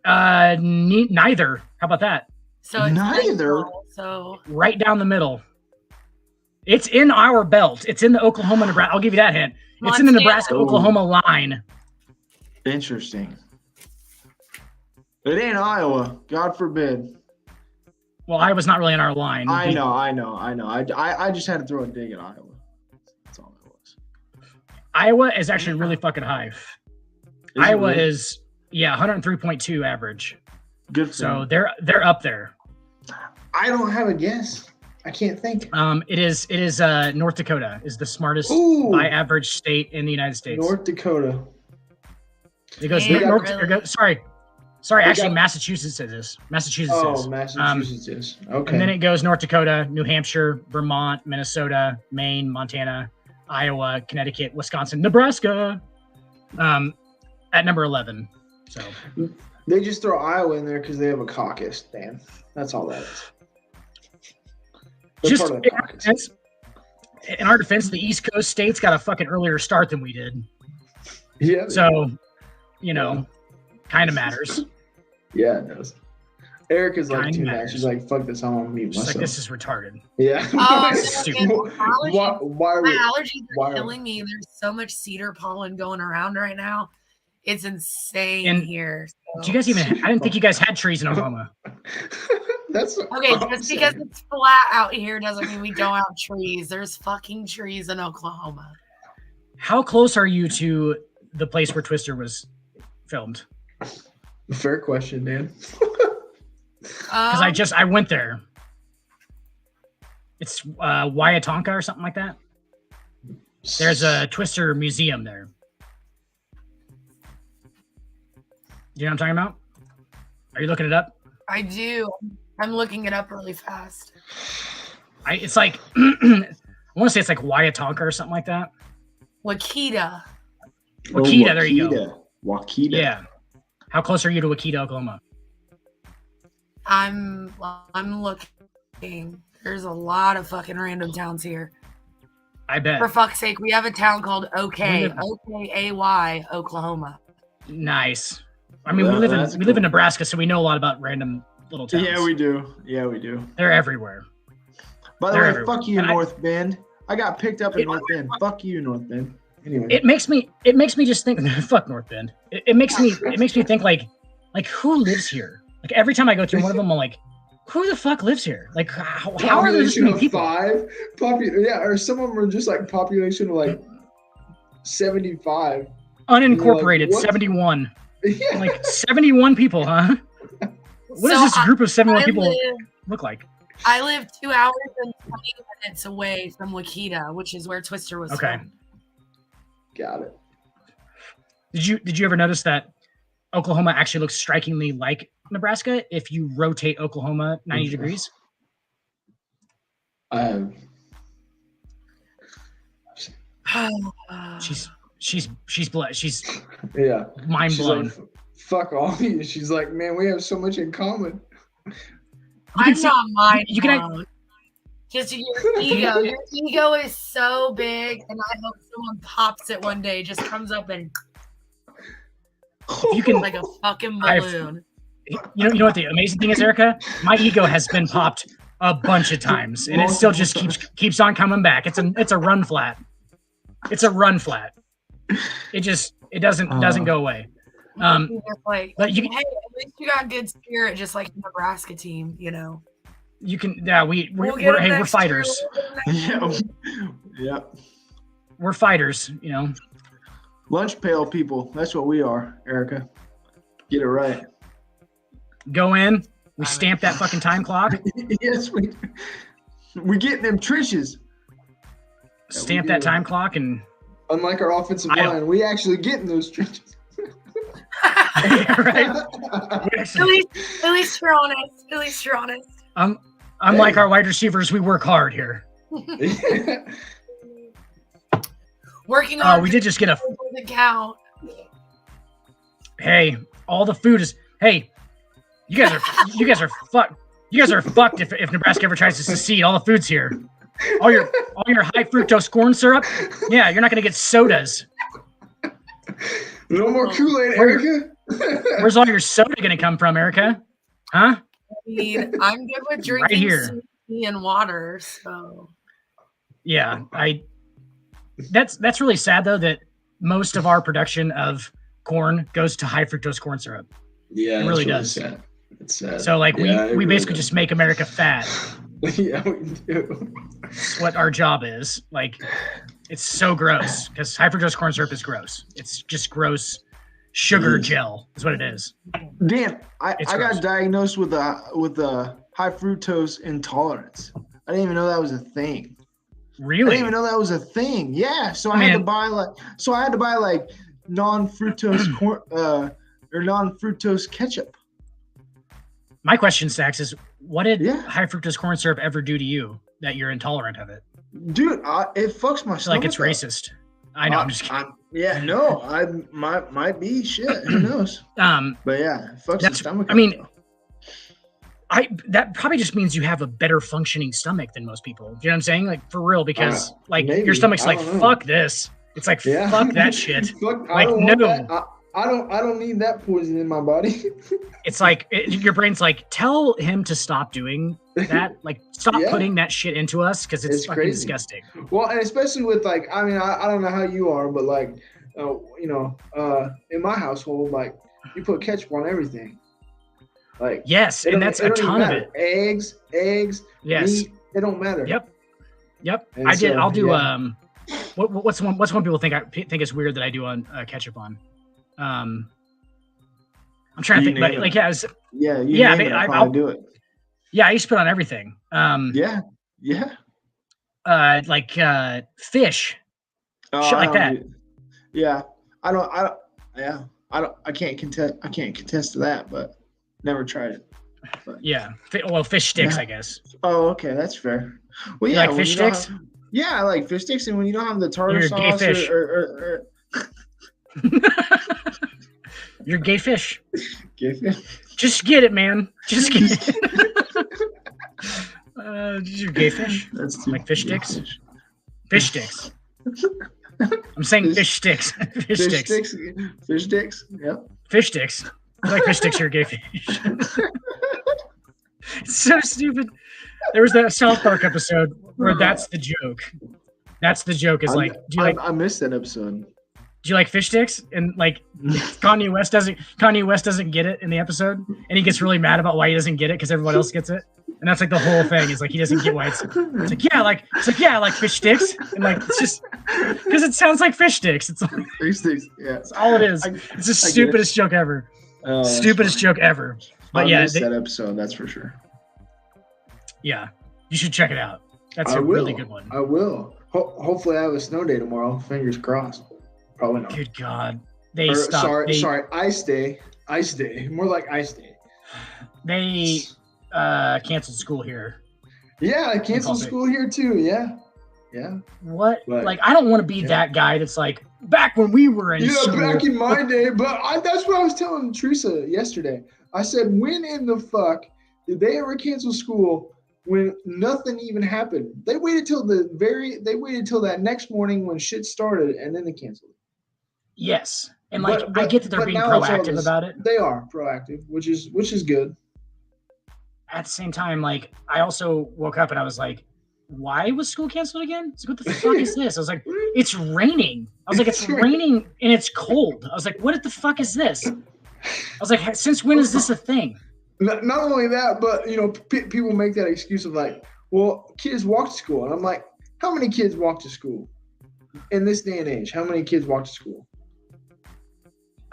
[SPEAKER 3] Neither. How about that?
[SPEAKER 7] So it's
[SPEAKER 4] Neither.
[SPEAKER 7] So
[SPEAKER 3] Right down the middle. It's in our belt. It's in the Oklahoma, Nebraska. I'll give you that hint. It's in the Nebraska-Oklahoma line.
[SPEAKER 4] Interesting. It ain't Iowa. God forbid.
[SPEAKER 3] Well, Iowa's not really in our line.
[SPEAKER 4] I know. I just had to throw a dig at Iowa. That's all that was.
[SPEAKER 3] Iowa is actually really fucking high. Iowa
[SPEAKER 4] really?
[SPEAKER 3] is 103.2 average.
[SPEAKER 4] Good for
[SPEAKER 3] So
[SPEAKER 4] them.
[SPEAKER 3] they're up there.
[SPEAKER 4] I don't have a guess. I can't think.
[SPEAKER 3] It is North Dakota is the smartest by average state in the United States.
[SPEAKER 4] North Dakota.
[SPEAKER 3] It goes sorry, actually Massachusetts is.
[SPEAKER 4] Massachusetts is. Okay.
[SPEAKER 3] And then it goes North Dakota, New Hampshire, Vermont, Minnesota, Maine, Montana, Iowa, Connecticut, Wisconsin, Nebraska. At number 11. So
[SPEAKER 4] they just throw Iowa in there because they have a caucus, Dan. That's all that is.
[SPEAKER 3] Just in our defense, the East Coast states got a fucking earlier start than we did.
[SPEAKER 4] Yeah.
[SPEAKER 3] So, kind of matters.
[SPEAKER 4] Yeah, it does. Erica's like
[SPEAKER 3] Kinda
[SPEAKER 4] too mad.
[SPEAKER 3] matters.
[SPEAKER 4] She's like, "Fuck this! I'm gonna mute
[SPEAKER 3] She's
[SPEAKER 4] myself."
[SPEAKER 3] like, this is retarded.
[SPEAKER 4] Yeah.
[SPEAKER 3] Stupid.
[SPEAKER 4] Why are we?
[SPEAKER 7] My allergies
[SPEAKER 4] why
[SPEAKER 7] are
[SPEAKER 4] are-
[SPEAKER 7] killing me. There's so much cedar pollen going around right now. It's insane here.
[SPEAKER 3] Do you guys even? I didn't think you guys had trees in Oklahoma.
[SPEAKER 4] That's
[SPEAKER 7] Okay, just because it's flat out here doesn't mean we don't have trees. There's fucking trees in Oklahoma.
[SPEAKER 3] How close are you to the place where Twister was filmed?
[SPEAKER 4] Fair question, Dan.
[SPEAKER 3] Because I went there. It's Wyatonka or something like that. There's a Twister museum there. You know what I'm talking about? Are you looking it up?
[SPEAKER 7] I do. I'm looking it up really fast.
[SPEAKER 3] It's like I want to say it's like Wyatonka or something like that.
[SPEAKER 7] Wakita.
[SPEAKER 3] Wakita, there you go.
[SPEAKER 4] Wakita.
[SPEAKER 3] Yeah. How close are you to Wakita, Oklahoma?
[SPEAKER 7] I'm looking. There's a lot of fucking random towns here.
[SPEAKER 3] I bet.
[SPEAKER 7] For fuck's sake, we have a town called OKAY, Oklahoma.
[SPEAKER 3] Nice. I mean, we live in Nebraska, so we know a lot about random little towns.
[SPEAKER 4] Yeah, we do.
[SPEAKER 3] They're everywhere.
[SPEAKER 4] By the way, fuck you, North Bend. I got picked up in North Bend. Fuck you, North Bend. Anyway,
[SPEAKER 3] it makes me just think. Fuck North Bend. It makes me think like who lives here? Like every time I go through one of them, I'm like, who the fuck lives here? Like how are there this many people?
[SPEAKER 4] 5? Or some of them are just like population of like 75.
[SPEAKER 3] Unincorporated,
[SPEAKER 4] like,
[SPEAKER 3] 71.
[SPEAKER 4] Yeah.
[SPEAKER 3] Like 71 people, huh? What does this group of 71 people look like?
[SPEAKER 7] I live 2 hours and 20 minutes away from Wakita, which is where Twister was filmed.
[SPEAKER 4] Got it.
[SPEAKER 3] Did you ever notice that Oklahoma actually looks strikingly like Nebraska if you rotate Oklahoma 90 degrees? She's
[SPEAKER 4] yeah,
[SPEAKER 3] mind blown.
[SPEAKER 4] Like, fuck all you. She's like, man, we have so much in common.
[SPEAKER 7] I'm not mind blown. Just your ego. Your ego is so big, and I hope someone pops it one day. Just comes up and
[SPEAKER 3] you can
[SPEAKER 7] like a fucking balloon.
[SPEAKER 3] You know what the amazing thing is, Erica? My ego has been popped a bunch of times, and it still just keeps on coming back. It's a run flat. It's a run flat. It doesn't go away. But
[SPEAKER 7] hey, at least you got good spirit, just like the Nebraska team, you know.
[SPEAKER 3] You can, yeah. We're fighters.
[SPEAKER 4] Yeah.
[SPEAKER 3] We're fighters, you know.
[SPEAKER 4] Lunch pail people. That's what we are, Erica. Get it right.
[SPEAKER 3] Go in. We stamp that fucking time clock.
[SPEAKER 4] Yes, we get in them trenches.
[SPEAKER 3] Stamp that time clock, and
[SPEAKER 4] unlike our offensive line, we actually get in those trenches.
[SPEAKER 3] Right?
[SPEAKER 7] At least you're honest. At least you're honest.
[SPEAKER 3] Unlike our wide receivers, we work hard here.
[SPEAKER 7] Working on.
[SPEAKER 3] We did just get a
[SPEAKER 7] count.
[SPEAKER 3] Hey, all the food is. Hey, you guys are fucked. You guys are fucked if Nebraska ever tries to secede. All the food's here. All your high fructose corn syrup. Yeah, you're not gonna get sodas.
[SPEAKER 4] No more Kool-Aid, Erica.
[SPEAKER 3] Where's all your soda going to come from, Erica? Huh?
[SPEAKER 7] I mean, I'm good with drinking
[SPEAKER 3] here.
[SPEAKER 7] tea and water, so.
[SPEAKER 3] Yeah, that's really sad though that most of our production of corn goes to high fructose corn syrup.
[SPEAKER 4] Yeah,
[SPEAKER 3] it really does.
[SPEAKER 4] Sad. It's sad.
[SPEAKER 3] So like we
[SPEAKER 4] really
[SPEAKER 3] basically
[SPEAKER 4] does.
[SPEAKER 3] just make America fat.
[SPEAKER 4] Yeah, we do.
[SPEAKER 3] That's what our job is. Like, it's so gross because high fructose corn syrup is gross. It's just gross sugar gel is what it is.
[SPEAKER 4] Dan, I got diagnosed with a high fructose intolerance. I didn't even know that was a thing.
[SPEAKER 3] Really?
[SPEAKER 4] I didn't even know that was a thing. Yeah. So I had to buy like non-fructose corn or non-fructose ketchup.
[SPEAKER 3] My question, Sax, is what did high fructose corn syrup ever do to you that you're intolerant of it?
[SPEAKER 4] Dude, it fucks my stomach.
[SPEAKER 3] Like it's racist. I know. I'm just kidding.
[SPEAKER 4] Might be shit. Who knows? But yeah, it fucks the stomach.
[SPEAKER 3] I mean, that probably just means you have a better functioning stomach than most people. You know what I'm saying? Like for real, because your stomach's like, fuck this. It's like, fuck that shit.
[SPEAKER 4] Fuck,
[SPEAKER 3] like, no.
[SPEAKER 4] I don't need that poison in my body.
[SPEAKER 3] It's like your brain's like, tell him to stop doing that. Like, stop putting that shit into us because it's fucking
[SPEAKER 4] crazy.
[SPEAKER 3] disgusting.
[SPEAKER 4] Well, and especially with like, I mean, I don't know how you are, but like, in my household, like you put ketchup on everything. Like
[SPEAKER 3] yes, and that's a ton of it.
[SPEAKER 4] Eggs, meat, it don't matter.
[SPEAKER 3] Yep.
[SPEAKER 4] And
[SPEAKER 3] I'll do. What's one people think is weird that I do on ketchup on? I'm trying to think, but like, I'll do it. Yeah, I used to put on everything. Like fish, shit like that.
[SPEAKER 4] I can't contest to that, but never tried it. But.
[SPEAKER 3] Yeah, well, fish sticks, I guess.
[SPEAKER 4] Oh, okay, that's fair. Well,
[SPEAKER 3] you like fish sticks?
[SPEAKER 4] I like fish sticks, and when you don't have the tartar sauce
[SPEAKER 3] gay fish.
[SPEAKER 4] or
[SPEAKER 3] You're gay fish.
[SPEAKER 4] Gay fish.
[SPEAKER 3] Just get it, man. Just get it. You're gay fish.
[SPEAKER 4] That's too
[SPEAKER 3] like fish sticks. Fish sticks. I'm saying fish sticks. Fish sticks.
[SPEAKER 4] Fish sticks. Yep.
[SPEAKER 3] Fish sticks. You like fish sticks, you're a gay fish. It's so stupid. There was that South Park episode where that's the joke. That's the joke. Is like,
[SPEAKER 4] I missed that episode.
[SPEAKER 3] Do you like fish sticks? And like Kanye West doesn't get it in the episode, and he gets really mad about why he doesn't get it because everyone else gets it. And that's like the whole thing is like he doesn't get why it's like I like fish sticks, and like it's just because it sounds like fish sticks. It's like
[SPEAKER 4] fish sticks. Yeah,
[SPEAKER 3] that's all it is. It's the stupidest joke ever. Stupidest joke ever. But
[SPEAKER 4] I missed that episode. That's for sure.
[SPEAKER 3] Yeah, you should check it out. That's a really good one.
[SPEAKER 4] I will. Hopefully, I have a snow day tomorrow. Fingers crossed. Probably not.
[SPEAKER 3] Good God. They stopped.
[SPEAKER 4] Sorry. Ice day. More like ice day.
[SPEAKER 3] They canceled school here.
[SPEAKER 4] Yeah, I canceled school here too. Yeah.
[SPEAKER 3] What? But, like, I don't want to be that guy that's like, back when we were in school.
[SPEAKER 4] Yeah, back in my day. But that's what I was telling Teresa yesterday. I said, when in the fuck did they ever cancel school when nothing even happened? They waited till that next morning when shit started, and then they canceled it.
[SPEAKER 3] Yes, and like I get that they're being proactive about it.
[SPEAKER 4] They are proactive, which is good.
[SPEAKER 3] At the same time, like I also woke up and I was like, "Why was school canceled again?" It's like, what the fuck is this? I was like, "It's raining." I was like, "It's raining and it's cold." I was like, "What the fuck is this?" I was like, "Since when is this a thing?"
[SPEAKER 4] Not only that, but people make that excuse of like, "Well, kids walk to school," and I'm like, "How many kids walk to school in this day and age? How many kids walk to school?"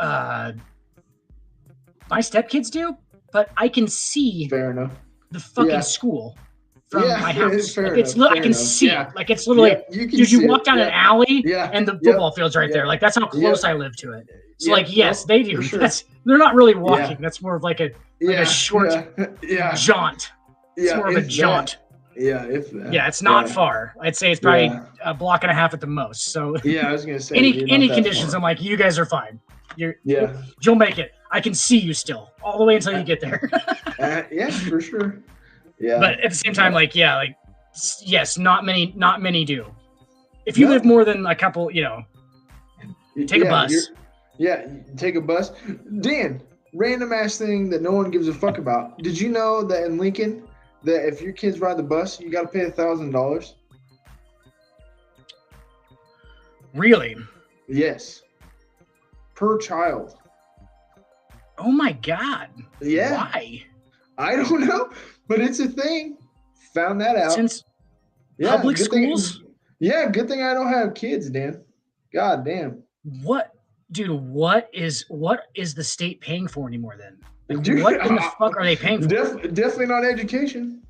[SPEAKER 3] My stepkids do, but I can see
[SPEAKER 4] fair enough
[SPEAKER 3] the fucking school from my house.
[SPEAKER 4] I
[SPEAKER 3] can see it. Like it's literally you walk down an alley and the football field's right there. Like that's how close I live to it. So like yes, they do. Sure. They're not really walking. That's more of like a short jaunt. It's more of a jaunt. It's not far. I'd say it's probably a block and a half at the most. So
[SPEAKER 4] I was gonna say
[SPEAKER 3] any conditions, I'm like, you guys are fine. You'll make it. I can see you still all the way until you get there.
[SPEAKER 4] For sure. Yeah.
[SPEAKER 3] But at the same time, yes, not many do. If you live more than a couple, take a bus.
[SPEAKER 4] Yeah, you take a bus. Dan, random ass thing that no one gives a fuck about. Did you know that in Lincoln, that if your kids ride the bus, you got to pay $1,000?
[SPEAKER 3] Really?
[SPEAKER 4] Yes. Per child.
[SPEAKER 3] Oh my God.
[SPEAKER 4] Yeah.
[SPEAKER 3] Why?
[SPEAKER 4] I don't know, but it's a thing. Found that out.
[SPEAKER 3] Since
[SPEAKER 4] Yeah,
[SPEAKER 3] public
[SPEAKER 4] good thing-
[SPEAKER 3] schools?
[SPEAKER 4] good thing I don't have kids, Dan. God damn.
[SPEAKER 3] What, dude? What is the state paying for anymore then? Like,
[SPEAKER 4] Dude,
[SPEAKER 3] what in the fuck are they paying for?
[SPEAKER 4] Definitely not education.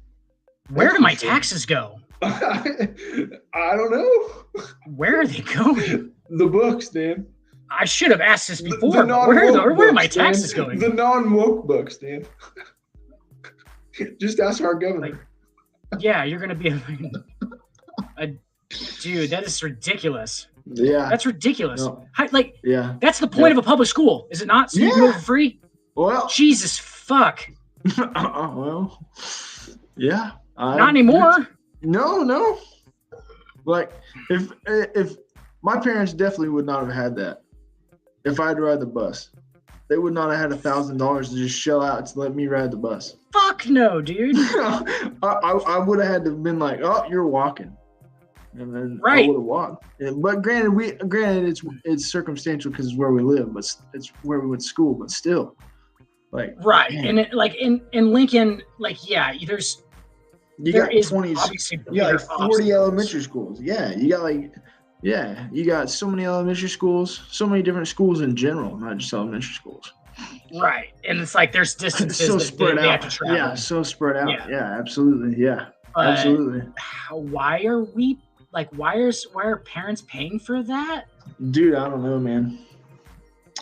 [SPEAKER 3] Where do my
[SPEAKER 4] for sure.
[SPEAKER 3] taxes go?
[SPEAKER 4] I don't know.
[SPEAKER 3] Where are they going?
[SPEAKER 4] The books, Dan.
[SPEAKER 3] I should have asked this
[SPEAKER 4] The
[SPEAKER 3] before. but
[SPEAKER 4] non-woke
[SPEAKER 3] where are my
[SPEAKER 4] books, Dan.
[SPEAKER 3] taxes going?
[SPEAKER 4] The non-woke books, Dan. Just ask our governor.
[SPEAKER 3] Yeah, you're gonna be dude. That is ridiculous.
[SPEAKER 4] Yeah.
[SPEAKER 3] That's ridiculous.
[SPEAKER 4] No.
[SPEAKER 3] Like, that's the point of a public school, is it not? So you can go for free.
[SPEAKER 4] Well,
[SPEAKER 3] Jesus fuck.
[SPEAKER 4] well, yeah.
[SPEAKER 3] Not anymore.
[SPEAKER 4] No. Like, if my parents definitely would not have had that. If I had to ride the bus, they would not have had $1,000 to just shell out to let me ride the bus.
[SPEAKER 3] Fuck no, dude.
[SPEAKER 4] I would have had to have been like, oh, you're walking. And then
[SPEAKER 3] Right.
[SPEAKER 4] I would have walked. But granted, it's circumstantial because it's where we live, but it's where we went to school. But still, like,
[SPEAKER 3] Right.
[SPEAKER 4] man,
[SPEAKER 3] And in Lincoln, like, yeah,
[SPEAKER 4] you
[SPEAKER 3] there
[SPEAKER 4] got
[SPEAKER 3] is
[SPEAKER 4] 20,
[SPEAKER 3] obviously
[SPEAKER 4] you got like
[SPEAKER 3] bigger
[SPEAKER 4] 40
[SPEAKER 3] obstacles.
[SPEAKER 4] elementary schools. Yeah, you got so many elementary schools, so many different schools in general, not just elementary schools.
[SPEAKER 3] Right. And it's like there's distances
[SPEAKER 4] So
[SPEAKER 3] that
[SPEAKER 4] spread
[SPEAKER 3] they have
[SPEAKER 4] out.
[SPEAKER 3] to travel.
[SPEAKER 4] Yeah, so spread out.
[SPEAKER 3] Yeah.
[SPEAKER 4] Yeah, absolutely. Yeah,
[SPEAKER 3] But
[SPEAKER 4] absolutely.
[SPEAKER 3] why are parents paying for that?
[SPEAKER 4] Dude, I don't know, man.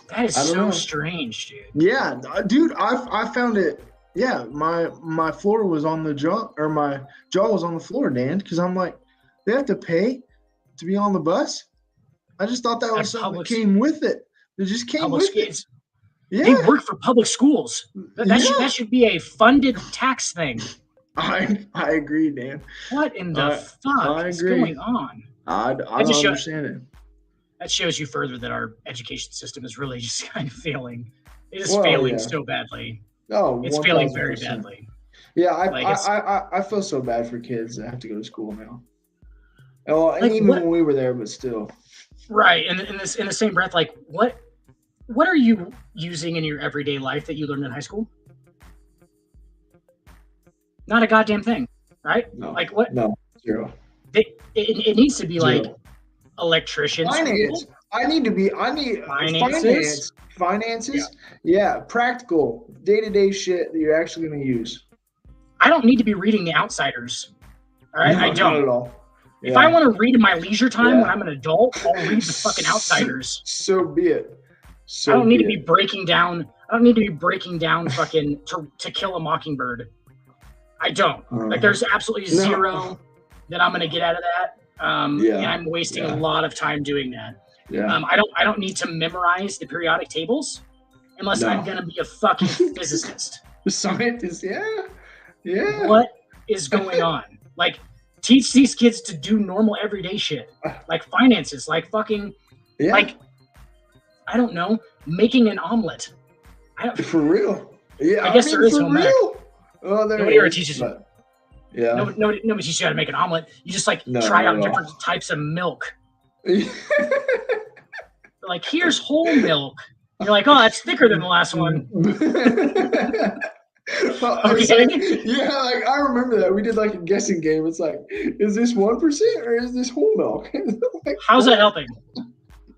[SPEAKER 3] That is
[SPEAKER 4] I don't
[SPEAKER 3] so
[SPEAKER 4] know.
[SPEAKER 3] strange, dude.
[SPEAKER 4] Yeah, dude, I found it. Yeah, my floor was on the jaw, or my jaw was on the floor, Dan, because I'm like, they have to pay to be on the bus. I just thought that was
[SPEAKER 3] That's
[SPEAKER 4] something that
[SPEAKER 3] public-
[SPEAKER 4] came with it. It just came
[SPEAKER 3] Public
[SPEAKER 4] with it.
[SPEAKER 3] schools.
[SPEAKER 4] Yeah,
[SPEAKER 3] They work for public schools. That
[SPEAKER 4] Yeah.
[SPEAKER 3] should be a funded tax thing.
[SPEAKER 4] I agree, Dan.
[SPEAKER 3] What in the
[SPEAKER 4] I
[SPEAKER 3] fuck is
[SPEAKER 4] agree.
[SPEAKER 3] going on?
[SPEAKER 4] I don't
[SPEAKER 3] just show-
[SPEAKER 4] understand it.
[SPEAKER 3] That shows you further that our education system is really just kind of failing. It is
[SPEAKER 4] Well,
[SPEAKER 3] failing
[SPEAKER 4] yeah.
[SPEAKER 3] so badly.
[SPEAKER 4] Oh,
[SPEAKER 3] It's failing very
[SPEAKER 4] 1000%.
[SPEAKER 3] badly.
[SPEAKER 4] Yeah,
[SPEAKER 3] Like, it's-
[SPEAKER 4] I feel so bad for kids that have to go to school now. Well, and
[SPEAKER 3] Like,
[SPEAKER 4] even
[SPEAKER 3] what-
[SPEAKER 4] when we were there, but still.
[SPEAKER 3] Right. And in the same breath, like what are you using in your everyday life that you learned in high school? Not a goddamn thing, right?
[SPEAKER 4] No,
[SPEAKER 3] Like what?
[SPEAKER 4] no, zero.
[SPEAKER 3] It needs to be like
[SPEAKER 4] Zero.
[SPEAKER 3] electricians.
[SPEAKER 4] Finance. I need
[SPEAKER 3] Finances?
[SPEAKER 4] Finances. Yeah, practical, day-to-day shit that you're actually going to use.
[SPEAKER 3] I don't need to be reading The Outsiders. All right,
[SPEAKER 4] No,
[SPEAKER 3] I
[SPEAKER 4] not
[SPEAKER 3] don't.
[SPEAKER 4] at all.
[SPEAKER 3] If
[SPEAKER 4] Yeah.
[SPEAKER 3] I want to read in my leisure time
[SPEAKER 4] Yeah.
[SPEAKER 3] when I'm an adult, I'll read the fucking Outsiders.
[SPEAKER 4] So be it. So
[SPEAKER 3] I don't need to
[SPEAKER 4] be
[SPEAKER 3] be
[SPEAKER 4] it.
[SPEAKER 3] breaking down. I don't need to be breaking down fucking to Kill a Mockingbird. I don't. Like, there's absolutely
[SPEAKER 4] No.
[SPEAKER 3] zero that I'm gonna get out of that.
[SPEAKER 4] Yeah.
[SPEAKER 3] And I'm wasting
[SPEAKER 4] Yeah.
[SPEAKER 3] a lot of time doing that.
[SPEAKER 4] Yeah.
[SPEAKER 3] I don't need to memorize the periodic tables unless
[SPEAKER 4] No.
[SPEAKER 3] I'm gonna be a fucking physicist.
[SPEAKER 4] The scientist. Yeah. Yeah.
[SPEAKER 3] What is going on? Like, teach these kids to do normal everyday shit, like finances, like fucking,
[SPEAKER 4] Yeah.
[SPEAKER 3] like, I don't know, making an omelet.
[SPEAKER 4] For real. Yeah.
[SPEAKER 3] I guess there is
[SPEAKER 4] for
[SPEAKER 3] home ec.
[SPEAKER 4] real. Oh, there
[SPEAKER 3] Nobody
[SPEAKER 4] it
[SPEAKER 3] ever
[SPEAKER 4] is,
[SPEAKER 3] teaches you.
[SPEAKER 4] but- Yeah.
[SPEAKER 3] Nobody teaches you how to make an omelet. You just like
[SPEAKER 4] No,
[SPEAKER 3] try
[SPEAKER 4] not
[SPEAKER 3] out
[SPEAKER 4] at all.
[SPEAKER 3] different types of milk. Like, here's whole milk. You're like, oh, that's thicker than the last one. Okay.
[SPEAKER 4] Yeah, like I remember that. We did like a guessing game. It's like, is this 1% or is this whole milk? Like,
[SPEAKER 3] How's that helping?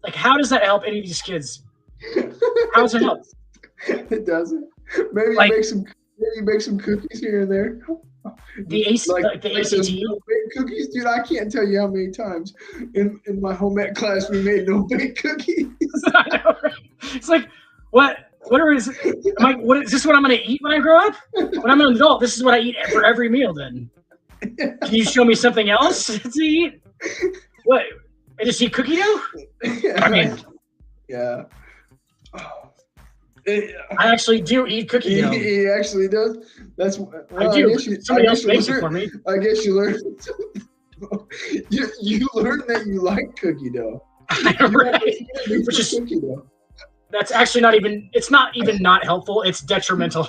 [SPEAKER 3] Like, how does that help any of these kids? How does it help?
[SPEAKER 4] It doesn't. Maybe
[SPEAKER 3] Like-
[SPEAKER 4] you make some cookies here and there.
[SPEAKER 3] The
[SPEAKER 4] Like
[SPEAKER 3] the
[SPEAKER 4] those
[SPEAKER 3] ACT.
[SPEAKER 4] no-bake cookies, dude. I can't tell you how many times in my home ec class we made no bake cookies.
[SPEAKER 3] I know, right? It's like, what is what is this what I'm gonna eat when I grow up? When I'm an adult, this is what I eat for every meal then. Can you show me something else to eat? What? I just eat cookie dough?
[SPEAKER 4] Yeah.
[SPEAKER 3] I mean,
[SPEAKER 4] Yeah.
[SPEAKER 3] I actually do eat cookie dough.
[SPEAKER 4] He actually does. That's
[SPEAKER 3] I do. Somebody else makes it
[SPEAKER 4] learn-
[SPEAKER 3] for me.
[SPEAKER 4] I guess you learned. you learned that you like cookie dough.
[SPEAKER 3] Right.
[SPEAKER 4] You
[SPEAKER 3] Which is
[SPEAKER 4] cookie dough.
[SPEAKER 3] That's actually not even. It's not even not helpful. It's detrimental.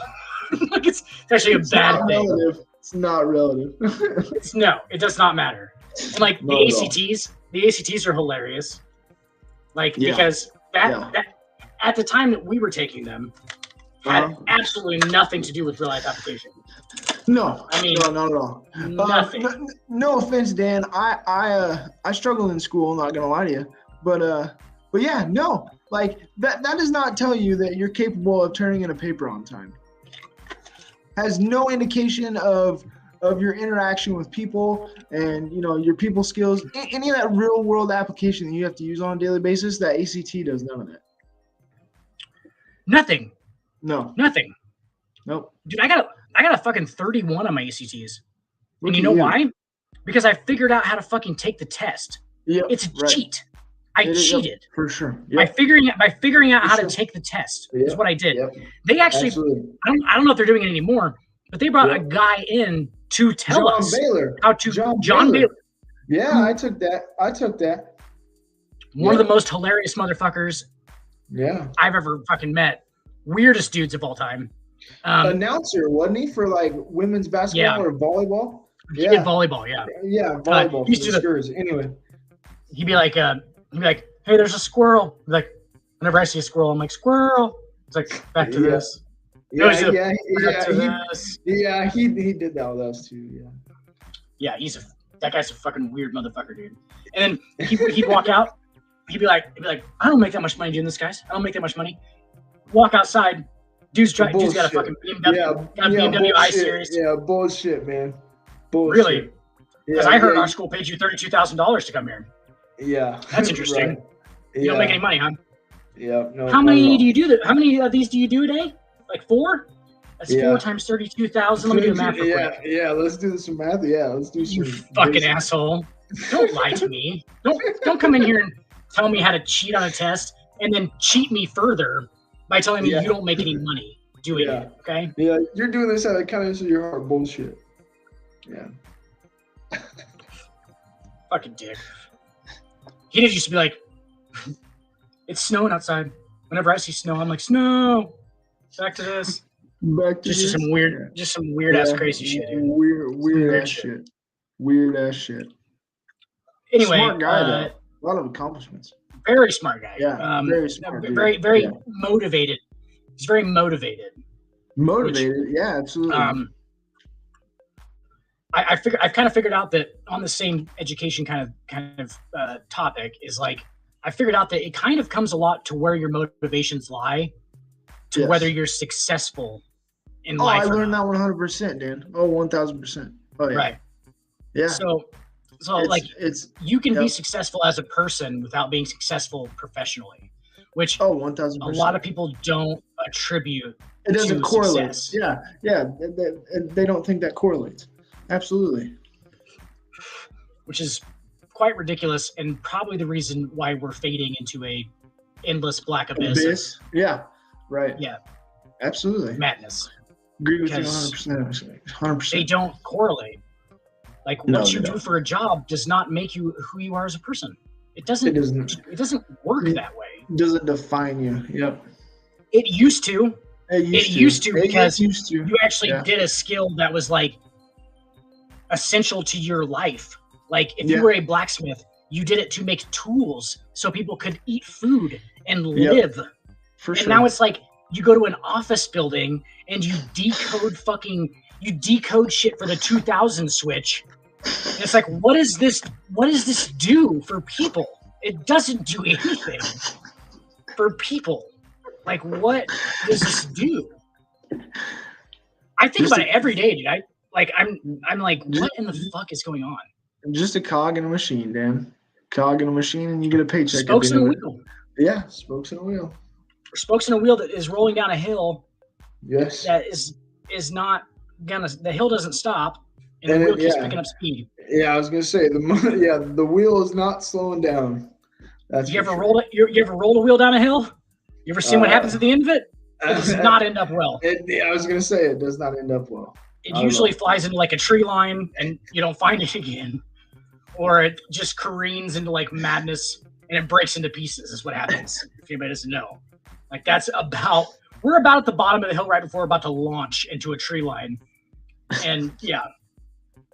[SPEAKER 3] Like it's actually a bad thing.
[SPEAKER 4] Relative. It's not relative.
[SPEAKER 3] It does not matter. And like the ACTs are hilarious. Like because that at the time that we were taking them had absolutely nothing to do with real life application.
[SPEAKER 4] No,
[SPEAKER 3] I mean,
[SPEAKER 4] no, not at all.
[SPEAKER 3] Nothing.
[SPEAKER 4] No offense, Dan. I struggled in school. I'm not gonna lie to you, but yeah, no. Like that does not tell you that you're capable of turning in a paper on time. Has no indication of your interaction with people and your people skills. Any of that real world application that you have to use on a daily basis, that ACT does none of that.
[SPEAKER 3] Nothing.
[SPEAKER 4] No.
[SPEAKER 3] Nothing.
[SPEAKER 4] Nope.
[SPEAKER 3] Dude, I got a fucking 31 on my ACTs.
[SPEAKER 4] Look
[SPEAKER 3] And you
[SPEAKER 4] at
[SPEAKER 3] know why? Because I figured out how to fucking take the test.
[SPEAKER 4] Yep,
[SPEAKER 3] It's a
[SPEAKER 4] right.
[SPEAKER 3] cheat. I cheated.
[SPEAKER 4] For sure.
[SPEAKER 3] By
[SPEAKER 4] Yep.
[SPEAKER 3] figuring out how
[SPEAKER 4] sure.
[SPEAKER 3] to take the test
[SPEAKER 4] Yep.
[SPEAKER 3] is what I did.
[SPEAKER 4] Yep.
[SPEAKER 3] They actually
[SPEAKER 4] Absolutely.
[SPEAKER 3] I don't know if they're doing it anymore, but they brought a guy in to tell
[SPEAKER 4] John
[SPEAKER 3] us
[SPEAKER 4] Baylor.
[SPEAKER 3] how to
[SPEAKER 4] John
[SPEAKER 3] Baylor.
[SPEAKER 4] Yeah, I took that.
[SPEAKER 3] One of the most hilarious motherfuckers
[SPEAKER 4] Yeah.
[SPEAKER 3] I've ever fucking met. Weirdest dudes of all time.
[SPEAKER 4] Announcer, wasn't he, for like women's basketball or volleyball?
[SPEAKER 3] He did volleyball, yeah.
[SPEAKER 4] Yeah, volleyball.
[SPEAKER 3] he used to do
[SPEAKER 4] Spurs. Anyway.
[SPEAKER 3] He'd be like, hey, there's a squirrel. He'd be like, whenever I see a squirrel, I'm like, squirrel. It's like, back to this.
[SPEAKER 4] He
[SPEAKER 3] did
[SPEAKER 4] that with us too. Yeah.
[SPEAKER 3] Yeah, that guy's a fucking weird motherfucker, dude. And then he'd walk out. He'd be like, I don't make that much money doing this, guys. I don't make that much money. Walk outside. Dude's got a fucking BMW, got a BMW I Series.
[SPEAKER 4] Yeah, bullshit, man. Bullshit.
[SPEAKER 3] Really? Because I heard our school paid you $32,000 to come here.
[SPEAKER 4] Yeah.
[SPEAKER 3] That's interesting.
[SPEAKER 4] Right.
[SPEAKER 3] You don't make any money, huh?
[SPEAKER 4] Yeah. No.
[SPEAKER 3] How many do you do? How many of these do you do a day? Like 4? That's 4 times 32,000. Let me do the math real quick.
[SPEAKER 4] Yeah. Let's do some math. Yeah, let's do some.
[SPEAKER 3] You fucking asshole! Don't lie to me. Don't come in here and tell me how to cheat on a test and then cheat me further by telling me you don't make any money doing it. Okay?
[SPEAKER 4] Yeah, you're doing this out of the kindness of your heart. Bullshit. Yeah.
[SPEAKER 3] Fucking dick. He did used to be like, it's snowing outside. Whenever I see snow, I'm like, snow. Back to this. Just some weird ass crazy shit, dude.
[SPEAKER 4] Weird ass shit. Weird ass shit.
[SPEAKER 3] Anyway,
[SPEAKER 4] smart guy though. A lot of accomplishments.
[SPEAKER 3] Very smart guy.
[SPEAKER 4] Yeah, very smart.
[SPEAKER 3] Very motivated. He's very motivated.
[SPEAKER 4] Motivated, yeah, absolutely.
[SPEAKER 3] I've kind of figured out that on the same education kind of topic is like I figured out that it kind of comes a lot to where your motivations lie, to whether you're successful in life.
[SPEAKER 4] I learned that 100%, Dan. 1,000%. Oh yeah.
[SPEAKER 3] Right.
[SPEAKER 4] Yeah.
[SPEAKER 3] So you can be successful as a person without being successful professionally, which
[SPEAKER 4] 1,000%.
[SPEAKER 3] a lot of people don't attribute.
[SPEAKER 4] It doesn't correlate.
[SPEAKER 3] Success.
[SPEAKER 4] Yeah. They don't think that correlates. Absolutely.
[SPEAKER 3] Which is quite ridiculous and probably the reason why we're fading into a endless black abyss.
[SPEAKER 4] Yeah. Right.
[SPEAKER 3] Yeah.
[SPEAKER 4] Absolutely.
[SPEAKER 3] Madness.
[SPEAKER 4] Agree with you 100%. 100%.
[SPEAKER 3] They don't correlate. Like what you do for a job does not make you who you are as a person. It doesn't work that way.
[SPEAKER 4] It doesn't define you. Yep.
[SPEAKER 3] It used to. It used to because you actually did a skill that was like essential to your life. Like if you were a blacksmith, you did it to make tools so people could eat food and live.
[SPEAKER 4] For
[SPEAKER 3] and now it's like you go to an office building and you decode shit for the 2000 switch. And it's like, what does this do for people? It doesn't do anything for people. Like, what does this do? I think about it every day, dude. I'm like, what in the fuck is going on?
[SPEAKER 4] Just a cog in a machine, Dan. Cog in a machine, and you get a paycheck.
[SPEAKER 3] Spokes in a wheel.
[SPEAKER 4] Yeah, spokes in a wheel.
[SPEAKER 3] Spokes in a wheel that is rolling down a hill.
[SPEAKER 4] Yes.
[SPEAKER 3] That is not gonna. The hill doesn't stop, and the wheel keeps picking up speed.
[SPEAKER 4] Yeah, I was gonna say the wheel is not slowing down.
[SPEAKER 3] You ever rolled a wheel down a hill? You ever seen what happens at the end of it? It does not end up well.
[SPEAKER 4] I was gonna say it does not end up well.
[SPEAKER 3] It usually flies into like a tree line, and you don't find it again, or it just careens into like madness and it breaks into pieces. Is what happens if anybody doesn't know. Like we're about at the bottom of the hill right before we're about to launch into a tree line. And yeah.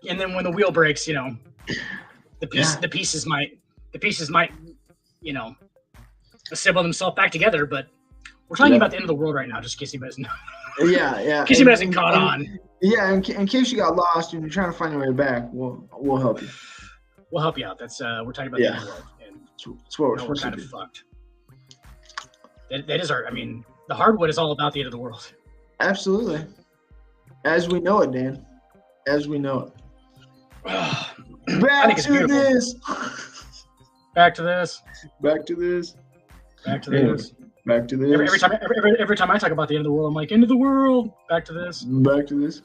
[SPEAKER 3] And then when the wheel breaks, the pieces might, assemble themselves back together. But we're talking about the end of the world right now, just in case anybody doesn't know.
[SPEAKER 4] Yeah.
[SPEAKER 3] In case anybody hasn't caught on.
[SPEAKER 4] Yeah, in case you got lost and you're trying to find your way back, we'll help you.
[SPEAKER 3] We'll help you out. That's we're talking about the end of the world. And
[SPEAKER 4] that's what we're supposed
[SPEAKER 3] kind
[SPEAKER 4] to
[SPEAKER 3] of
[SPEAKER 4] do.
[SPEAKER 3] fucked. That is the hardwood is all about the end of the world.
[SPEAKER 4] Absolutely. As we know it, Dan. As we know it.
[SPEAKER 3] I
[SPEAKER 4] Back
[SPEAKER 3] think it's
[SPEAKER 4] to
[SPEAKER 3] beautiful.
[SPEAKER 4] this.
[SPEAKER 3] Back to this.
[SPEAKER 4] Back to this.
[SPEAKER 3] Back to this.
[SPEAKER 4] Back to this.
[SPEAKER 3] Every time I talk about the end of the world, I'm like, end of the world. Back to this.
[SPEAKER 4] Back to this.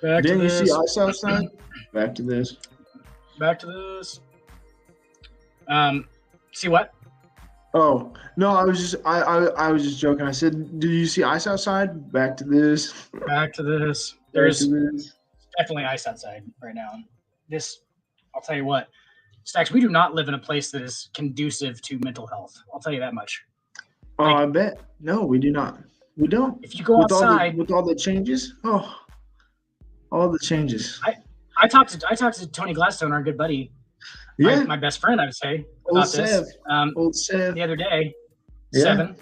[SPEAKER 3] Back to
[SPEAKER 4] Then you
[SPEAKER 3] this.
[SPEAKER 4] see ice outside. Back to this.
[SPEAKER 3] Back to this. See what?
[SPEAKER 4] Oh no, I was just joking. I said, do you see ice outside? Back to this.
[SPEAKER 3] Back to this.
[SPEAKER 4] Back
[SPEAKER 3] There's
[SPEAKER 4] to this.
[SPEAKER 3] definitely ice outside right now. I'll tell you what, Stacks, we do not live in a place that is conducive to mental health. I'll tell you that much.
[SPEAKER 4] Oh, I bet. No, we do not. We don't.
[SPEAKER 3] If you go outside,
[SPEAKER 4] with all the changes. Oh, all the changes.
[SPEAKER 3] I talked to Tony Gladstone, our good buddy.
[SPEAKER 4] Yeah.
[SPEAKER 3] My best friend, I would say,
[SPEAKER 4] Old
[SPEAKER 3] about this.
[SPEAKER 4] Old Sev.
[SPEAKER 3] The other day,
[SPEAKER 4] Yeah.
[SPEAKER 3] 7,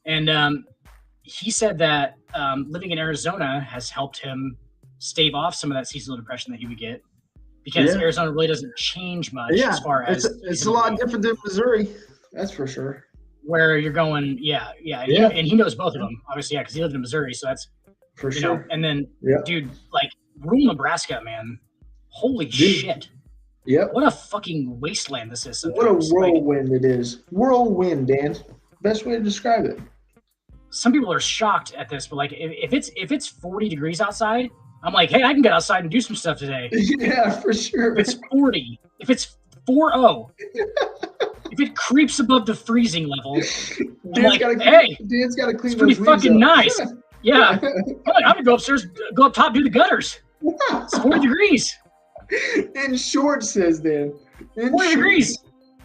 [SPEAKER 3] and he said that living in Arizona has helped him stave off some of that seasonal depression that he would get because Arizona really doesn't change much as far as
[SPEAKER 4] it's a lot different than Missouri. That's for sure.
[SPEAKER 3] Where you're going, and he knows both of them, obviously, because he lived in Missouri, so that's
[SPEAKER 4] For sure.
[SPEAKER 3] And then,
[SPEAKER 4] Yep.
[SPEAKER 3] dude, like rural Nebraska, man, holy shit!
[SPEAKER 4] Yep.
[SPEAKER 3] What a fucking wasteland this is.
[SPEAKER 4] What a
[SPEAKER 3] sometimes. Like,
[SPEAKER 4] whirlwind it is. Whirlwind, Dan. Best way to describe it.
[SPEAKER 3] some people are shocked at this, but like if it's 40 degrees outside, I'm like, hey, I can get outside and do some stuff today.
[SPEAKER 4] Yeah, for sure.
[SPEAKER 3] If it's 40, if it's 40, if it creeps above the freezing level, I'm like, hey,
[SPEAKER 4] Dan's got to clean
[SPEAKER 3] it's pretty
[SPEAKER 4] those leaves
[SPEAKER 3] fucking
[SPEAKER 4] up.
[SPEAKER 3] nice. Yeah, I'm gonna go upstairs, go up top, do the gutters. It's 40 degrees.
[SPEAKER 4] In shorts, says Dan.
[SPEAKER 3] 40 degrees.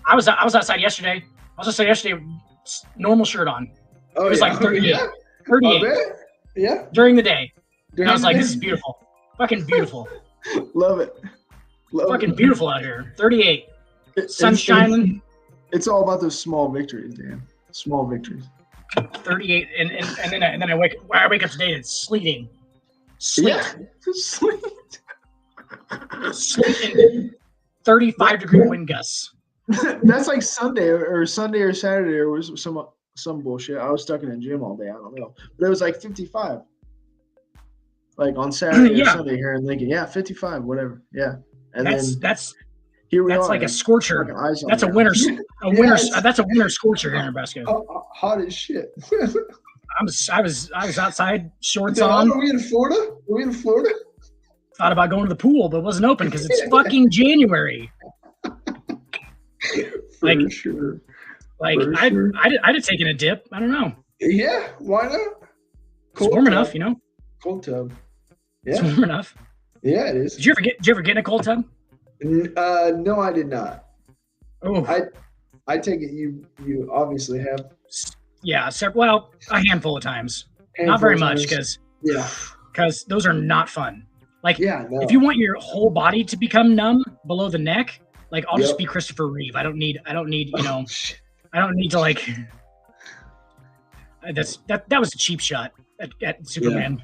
[SPEAKER 3] I was outside yesterday. Normal shirt on.
[SPEAKER 4] Oh,
[SPEAKER 3] It was like 38.
[SPEAKER 4] Yeah.
[SPEAKER 3] 38
[SPEAKER 4] I bet. Yeah.
[SPEAKER 3] during the day.
[SPEAKER 4] During
[SPEAKER 3] And I was
[SPEAKER 4] the
[SPEAKER 3] like,
[SPEAKER 4] day.
[SPEAKER 3] this is beautiful. Fucking beautiful.
[SPEAKER 4] Love it. Love
[SPEAKER 3] Fucking
[SPEAKER 4] it.
[SPEAKER 3] beautiful out here. 38.
[SPEAKER 4] It's-
[SPEAKER 3] Sun shining.
[SPEAKER 4] It's all about those small victories, Dan. Small victories.
[SPEAKER 3] 38. And then I wake up today and it's sleeting. Sleet.
[SPEAKER 4] Yeah. Sweet.
[SPEAKER 3] Sleet and 35 degree wind gusts.
[SPEAKER 4] That's like Sunday or Saturday or was some bullshit. I was stuck in a gym all day. I don't know, but it was like 55. Like on Saturday or
[SPEAKER 3] Yeah.
[SPEAKER 4] Sunday here in Lincoln. Yeah, 55, whatever. Yeah, and
[SPEAKER 3] That's
[SPEAKER 4] then
[SPEAKER 3] that's
[SPEAKER 4] here we
[SPEAKER 3] that's
[SPEAKER 4] are.
[SPEAKER 3] like a
[SPEAKER 4] man.
[SPEAKER 3] scorcher.
[SPEAKER 4] Fucking ice on
[SPEAKER 3] That's a
[SPEAKER 4] there.
[SPEAKER 3] winter.
[SPEAKER 4] Yes.
[SPEAKER 3] That's a winter scorcher here in Nebraska.
[SPEAKER 4] Hot as shit.
[SPEAKER 3] I was outside, shorts
[SPEAKER 4] Dude,
[SPEAKER 3] on.
[SPEAKER 4] Are we in Florida? Are we in Florida?
[SPEAKER 3] Thought about going to the pool, but it wasn't open because it's fucking January.
[SPEAKER 4] For
[SPEAKER 3] Like-
[SPEAKER 4] sure.
[SPEAKER 3] Like
[SPEAKER 4] For
[SPEAKER 3] I'd
[SPEAKER 4] sure.
[SPEAKER 3] have taken a dip. I don't know.
[SPEAKER 4] Yeah, why not?
[SPEAKER 3] It's warm
[SPEAKER 4] tub.
[SPEAKER 3] enough, you know.
[SPEAKER 4] Cold tub.
[SPEAKER 3] It's
[SPEAKER 4] Yeah,
[SPEAKER 3] warm enough.
[SPEAKER 4] yeah, it is.
[SPEAKER 3] Did you ever get in a cold tub?
[SPEAKER 4] No, I did not.
[SPEAKER 3] Oh,
[SPEAKER 4] I take it you obviously have.
[SPEAKER 3] yeah. Well, a handful of times. Not very
[SPEAKER 4] Handful of
[SPEAKER 3] much
[SPEAKER 4] times.
[SPEAKER 3] because
[SPEAKER 4] Yeah,
[SPEAKER 3] those are not fun. Like
[SPEAKER 4] yeah. No.
[SPEAKER 3] if you want your whole body to become numb below the neck, like I'll just
[SPEAKER 4] Yep.
[SPEAKER 3] be Christopher Reeve. I don't need you know.
[SPEAKER 4] Shit.
[SPEAKER 3] I don't need to like. That was a cheap shot at Superman.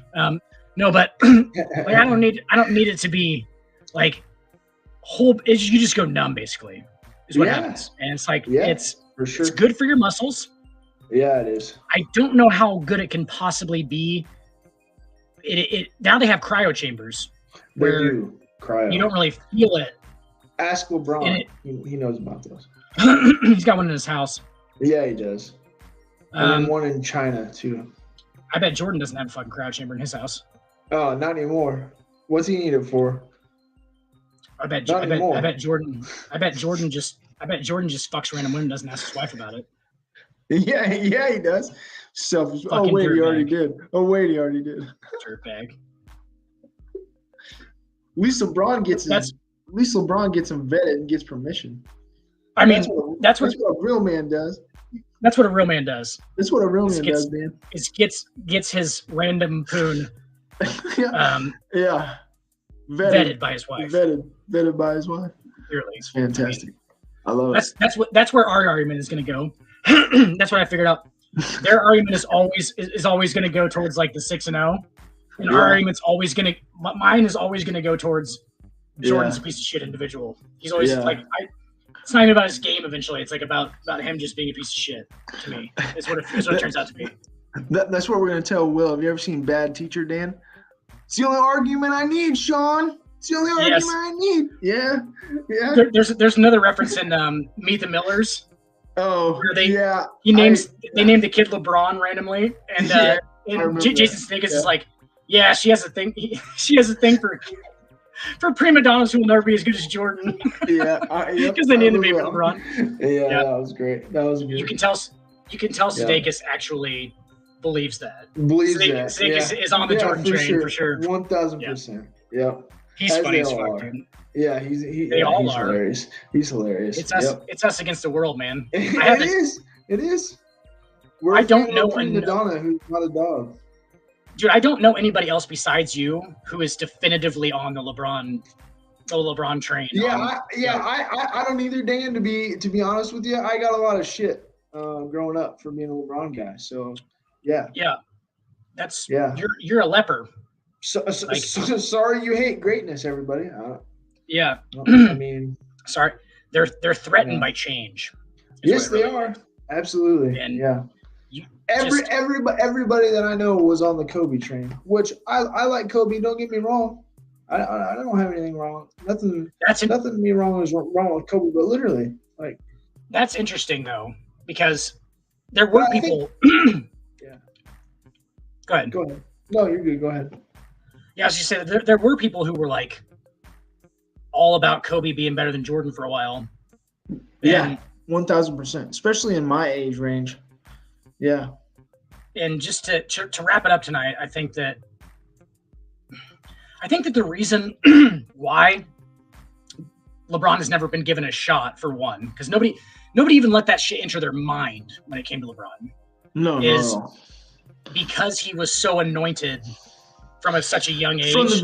[SPEAKER 3] No, but like I don't need it to be like you just go numb basically is what
[SPEAKER 4] Yeah.
[SPEAKER 3] happens, and it's like
[SPEAKER 4] Yeah.
[SPEAKER 3] it's
[SPEAKER 4] For sure.
[SPEAKER 3] good for your muscles.
[SPEAKER 4] Yeah, it is.
[SPEAKER 3] I don't know how good it can possibly be. It now they have cryo chambers
[SPEAKER 4] They
[SPEAKER 3] where
[SPEAKER 4] do. Cryo.
[SPEAKER 3] you don't really feel it.
[SPEAKER 4] Ask LeBron.
[SPEAKER 3] And
[SPEAKER 4] He knows about those.
[SPEAKER 3] He's got one in his house.
[SPEAKER 4] Yeah, he does. And then
[SPEAKER 3] Um,
[SPEAKER 4] one in China too.
[SPEAKER 3] I bet Jordan doesn't have a fucking cryo chamber in his house.
[SPEAKER 4] Oh, not anymore. What's he need it for?
[SPEAKER 3] I bet
[SPEAKER 4] Not anymore.
[SPEAKER 3] Jordan just fucks random women and doesn't ask his wife about it.
[SPEAKER 4] Yeah, he does. Selfish. Oh
[SPEAKER 3] Fucking
[SPEAKER 4] wait, he already
[SPEAKER 3] dirtbag.
[SPEAKER 4] did.
[SPEAKER 3] Dirtbag.
[SPEAKER 4] At least LeBron gets
[SPEAKER 3] That's-
[SPEAKER 4] him vetted and gets permission.
[SPEAKER 3] I mean, that's
[SPEAKER 4] what a real man does.
[SPEAKER 3] That's what a real man does.
[SPEAKER 4] That's what a real man does, man.
[SPEAKER 3] It gets his random poon
[SPEAKER 4] yeah.
[SPEAKER 3] Vetted by his wife.
[SPEAKER 4] Vetted by his wife.
[SPEAKER 3] Clearly.
[SPEAKER 4] It's fantastic. I love
[SPEAKER 3] it. That's where our argument is going to go. That's what I figured out. Their argument is always going to go towards like the 6-0, and our argument's always going to. Mine is always going to go towards Jordan's a piece of shit individual. He's always like, it's not even about his game. Eventually, it's like about him just being a piece of shit. To me, is what it turns out to be.
[SPEAKER 4] That's what we're going to tell Will. Have you ever seen Bad Teacher, Dan? It's the only argument I need, Sean. It's the only argument I need. Yeah.
[SPEAKER 3] There's another reference in Meet the Millers.
[SPEAKER 4] Oh,
[SPEAKER 3] they named the kid LeBron randomly, and Jason Sudeikis is like, yeah, she has a thing. She has a thing for prima donnas who will never be as good as Jordan. Because they named the baby LeBron.
[SPEAKER 4] Yeah, that was great. That was good.
[SPEAKER 3] You can tell Sudeikis actually believes that.
[SPEAKER 4] Sudeikis
[SPEAKER 3] is on the Jordan train for sure.
[SPEAKER 4] 1,000%. Yeah.
[SPEAKER 3] He's funny as fuck, dude.
[SPEAKER 4] Yeah, he's hilarious. He's hilarious.
[SPEAKER 3] It's us against the world, man.
[SPEAKER 4] It is. I don't know prima donna who's not a dog.
[SPEAKER 3] Dude, I don't know anybody else besides you who is definitively on the LeBron train.
[SPEAKER 4] I don't either, Dan. To be honest with you, I got a lot of shit growing up for being a LeBron guy. So, yeah. You're a leper. So sorry you hate greatness, everybody.
[SPEAKER 3] I mean, sorry. They're threatened by change.
[SPEAKER 4] Yes, they are. Absolutely. And everybody that I know was on the Kobe train, which I like Kobe. Don't get me wrong. I don't have anything wrong. Nothing to me wrong is wrong with Kobe, but literally, like,
[SPEAKER 3] that's interesting though, because there were people. Go ahead.
[SPEAKER 4] No, you're good. Go ahead.
[SPEAKER 3] Yeah, as you said, there were people who were like all about Kobe being better than Jordan for a while.
[SPEAKER 4] Yeah, 1,000%, especially in my age range. Yeah.
[SPEAKER 3] And just to wrap it up tonight, I think that the reason why LeBron has never been given a shot, for one, because nobody even let that shit enter their mind when it came to LeBron. No. Because he was so anointed from such a young age.
[SPEAKER 4] From the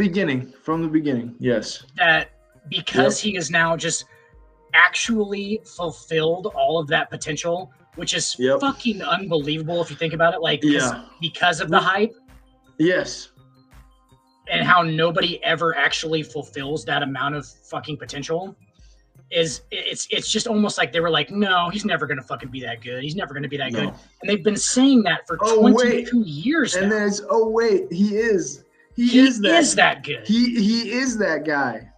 [SPEAKER 4] beginning, yes.
[SPEAKER 3] That because he is now just actually fulfilled all of that potential, which is fucking unbelievable if you think about it. Like, because of the hype.
[SPEAKER 4] Yes.
[SPEAKER 3] And how nobody ever actually fulfills that amount of fucking potential. It's just almost like they were like, no, he's never going to fucking be that good. He's never going to be that good. And they've been saying that for 22 years now.
[SPEAKER 4] And then he is. He is that
[SPEAKER 3] good.
[SPEAKER 4] He is that guy.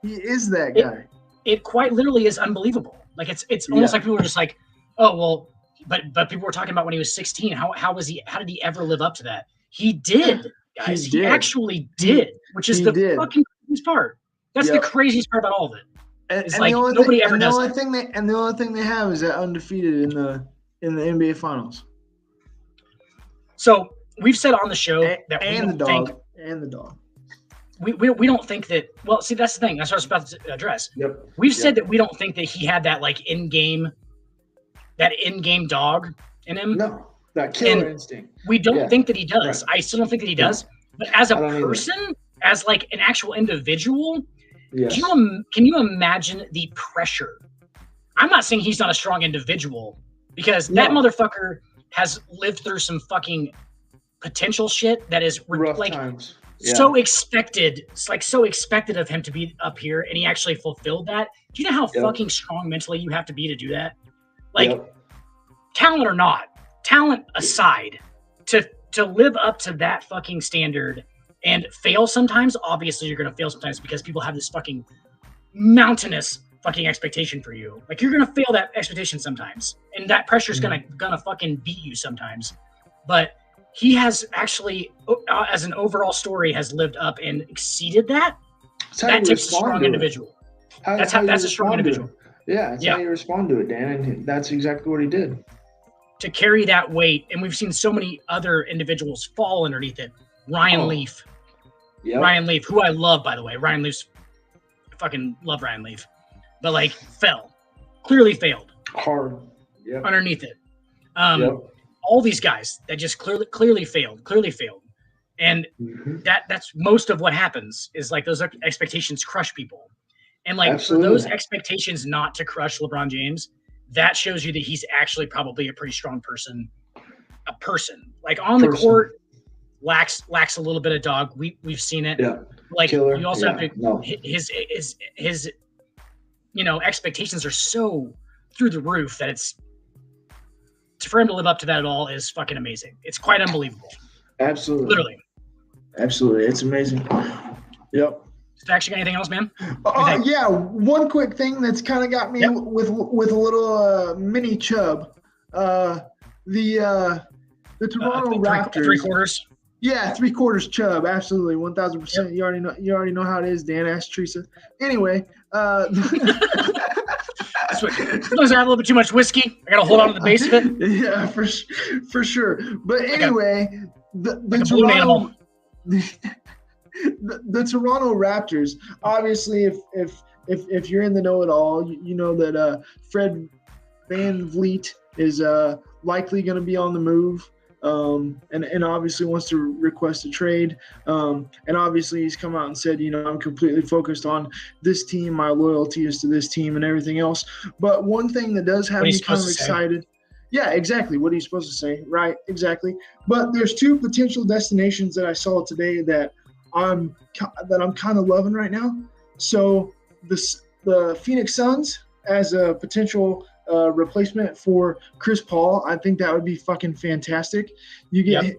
[SPEAKER 4] He is that guy.
[SPEAKER 3] It quite literally is unbelievable. Like it's almost like people were just like, oh well, but people were talking about when he was 16. How did he ever live up to that? He did, guys. He actually did, which is the fucking craziest part. That's the craziest part about all of it.
[SPEAKER 4] And the only thing they have is that undefeated in the NBA Finals.
[SPEAKER 3] So we've said on the show that
[SPEAKER 4] the dog.
[SPEAKER 3] We don't think that. Well, see, that's the thing. That's what I was about to address. We've said that we don't think that he had that like in-game dog in him.
[SPEAKER 4] No, that killer instinct.
[SPEAKER 3] We don't think that he does. Right. I still don't think that he does. But as a person, as like an actual individual, can you imagine the pressure? I'm not saying he's not a strong individual, because that motherfucker has lived through some fucking potential shit that is
[SPEAKER 4] rough
[SPEAKER 3] like
[SPEAKER 4] times.
[SPEAKER 3] So expected. It's like so expected of him to be up here, and he actually fulfilled that. Do you know how fucking strong mentally you have to be to do that? Like, talent or not, talent aside, to live up to that fucking standard and fail sometimes. Obviously, you're gonna fail sometimes because people have this fucking mountainous fucking expectation for you. Like, you're gonna fail that expectation sometimes, and that pressure's gonna fucking beat you sometimes. But he has actually, as an overall story, has lived up and exceeded that. That takes a strong individual. That's a strong individual.
[SPEAKER 4] Yeah, that's how you respond to it, Dan, and that's exactly what he did.
[SPEAKER 3] To carry that weight, and we've seen so many other individuals fall underneath it. Ryan Leaf. Ryan Leaf, who I love, by the way. I fucking love Ryan Leaf. But, like, clearly failed.
[SPEAKER 4] Hard.
[SPEAKER 3] Underneath it. All these guys that just clearly failed, and that's most of what happens is like those expectations crush people, and like for those expectations not to crush LeBron James, that shows you that he's actually probably a pretty strong person. Like on the court, lacks a little bit of dog. We've seen it. Yeah. Like Killer. You also have to his expectations are so through the roof that it's for him to live up to that at all is fucking amazing. It's quite unbelievable.
[SPEAKER 4] Absolutely.
[SPEAKER 3] Literally.
[SPEAKER 4] Absolutely. It's amazing. Yep.
[SPEAKER 3] Actually, got anything else, man?
[SPEAKER 4] Yeah. One quick thing that's kind of got me with a little mini chub. The Toronto Raptors.
[SPEAKER 3] 3/4.
[SPEAKER 4] Yeah, 3/4 chub. Absolutely, 1000%. You already know how it is, Dan. Ask Teresa. Anyway,
[SPEAKER 3] sometimes I have a little bit too much whiskey. I gotta hold on to the base of it.
[SPEAKER 4] Yeah, for sure. But anyway, the
[SPEAKER 3] Toronto.
[SPEAKER 4] The Toronto Raptors. Obviously, if you're in the know at all, you know that Fred VanVleet is likely going to be on the move, and obviously wants to request a trade. And obviously he's come out and said, I'm completely focused on this team. My loyalty is to this team and everything else. But one thing that does have me kind of excited. Yeah, exactly. What are you supposed to say? Right, exactly. But there's two potential destinations that I saw today that I'm kind of loving right now. So the Phoenix Suns as a potential replacement for Chris Paul, I think that would be fucking fantastic. You get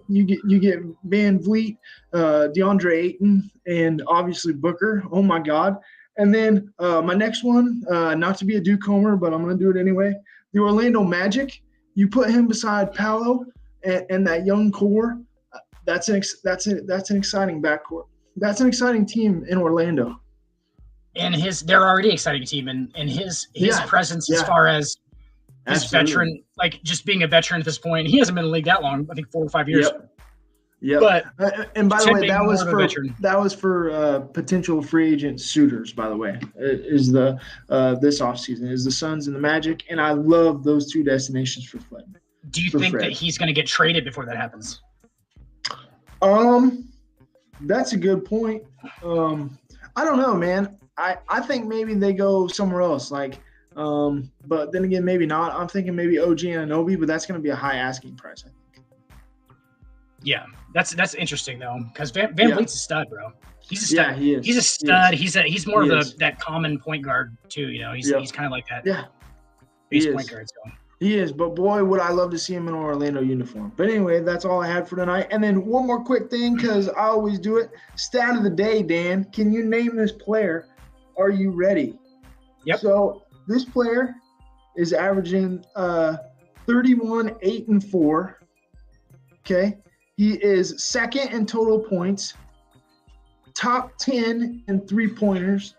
[SPEAKER 4] Van Vliet, DeAndre Ayton, and obviously Booker. Oh my God! And then my next one, not to be a Duke homer, but I'm gonna do it anyway. The Orlando Magic. You put him beside Paolo and that young core. That's an exciting backcourt. That's an exciting team in Orlando.
[SPEAKER 3] And they're already exciting team, and his presence as far as his veteran, like just being a veteran at this point. He hasn't been in the league that long. I think 4 or 5 years.
[SPEAKER 4] Yep.
[SPEAKER 3] But
[SPEAKER 4] and by the way, that was for potential free agent suitors. By the way, is the this offseason is the Suns and the Magic, and I love those two destinations for Fred.
[SPEAKER 3] Do you think that he's going to get traded before that happens?
[SPEAKER 4] That's a good point. I don't know, man. I think maybe they go somewhere else, but then again, maybe not. I'm thinking maybe OG Anunoby, but that's going to be a high asking price, I think.
[SPEAKER 3] Yeah, that's interesting though, because Van Vliet's a stud, bro. He's a stud.
[SPEAKER 4] Yeah, he is.
[SPEAKER 3] He's a stud. He's more of that common point guard too. He's kind of like that.
[SPEAKER 4] Yeah,
[SPEAKER 3] base point guard. So.
[SPEAKER 4] He is, but boy, would I love to see him in an Orlando uniform. But anyway, that's all I had for tonight. And then one more quick thing, because I always do it. Stat of the day, Dan. Can you name this player? Are you ready?
[SPEAKER 3] Yep.
[SPEAKER 4] So this player is averaging 31, 8, and 4. Okay. He is second in total points, top 10 in three-pointers,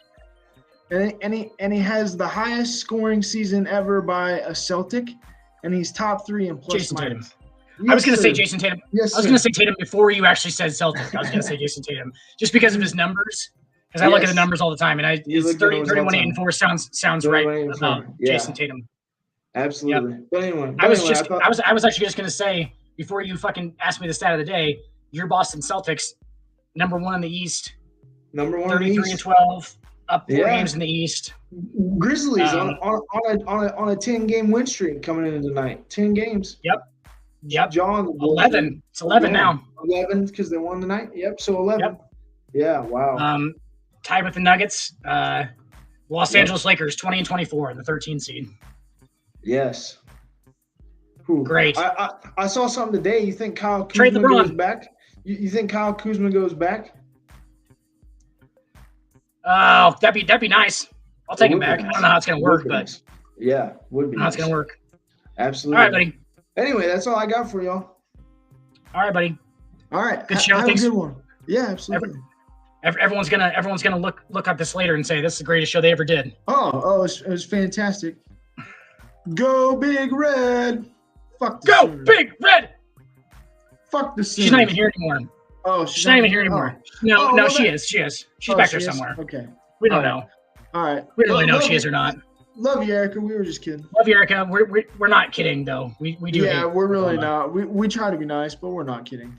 [SPEAKER 4] and he has the highest scoring season ever by a Celtic, and he's top 3 in plus
[SPEAKER 3] Jason
[SPEAKER 4] minus.
[SPEAKER 3] Tatum. I was going to say Jason Tatum.
[SPEAKER 4] Yes,
[SPEAKER 3] I was going to say Tatum before you actually said Celtic. I was going to say Jason Tatum just because of his numbers. Because I look at the numbers all the time, and it's 31, 8, and 4 sounds right about Jason Tatum.
[SPEAKER 4] Absolutely. Yep. But anyway,
[SPEAKER 3] I was actually just going to say before you fucking asked me the stat of the day, your Boston Celtics, number 1 in the East, 33 and 12, up 4 games in the East.
[SPEAKER 4] Grizzlies on a 10-game win streak coming in tonight. 10 games.
[SPEAKER 3] Yep.
[SPEAKER 4] John,
[SPEAKER 3] 11. It's 11 now.
[SPEAKER 4] 11 because they won tonight. Yep. So 11. Yep. Yeah. Wow.
[SPEAKER 3] Tied with the Nuggets. Los Angeles Lakers 20 and 24, the 13 seed.
[SPEAKER 4] Yes.
[SPEAKER 3] Great.
[SPEAKER 4] I saw something today. You think Kyle Kuzma goes back? You think Kyle Kuzma goes back?
[SPEAKER 3] Oh, that'd be nice. I'll take him back. I don't know how it's gonna work, but
[SPEAKER 4] yeah, would be.
[SPEAKER 3] How it's gonna work.
[SPEAKER 4] Absolutely.
[SPEAKER 3] All right, buddy.
[SPEAKER 4] Anyway, that's all I got for y'all.
[SPEAKER 3] All right, buddy.
[SPEAKER 4] All right.
[SPEAKER 3] Good show.
[SPEAKER 4] Have a good one. Yeah, absolutely.
[SPEAKER 3] Everyone's gonna look up this later and say this is the greatest show they ever did.
[SPEAKER 4] Oh, it was fantastic. Go Big Red. Fuck the
[SPEAKER 3] Go
[SPEAKER 4] Sooners.
[SPEAKER 3] Big Red.
[SPEAKER 4] Fuck the Sooners.
[SPEAKER 3] She's not even here anymore.
[SPEAKER 4] Oh,
[SPEAKER 3] she's not even here anymore. No, she is. She is. She's back there somewhere.
[SPEAKER 4] Okay.
[SPEAKER 3] We don't know.
[SPEAKER 4] All right.
[SPEAKER 3] We don't really know if she is or not.
[SPEAKER 4] Love you, Erica. We were just kidding.
[SPEAKER 3] Love you, Erica. We're not kidding though. We do.
[SPEAKER 4] Yeah,
[SPEAKER 3] hate
[SPEAKER 4] we're really
[SPEAKER 3] Oklahoma.
[SPEAKER 4] not. We try to be nice, but we're not kidding.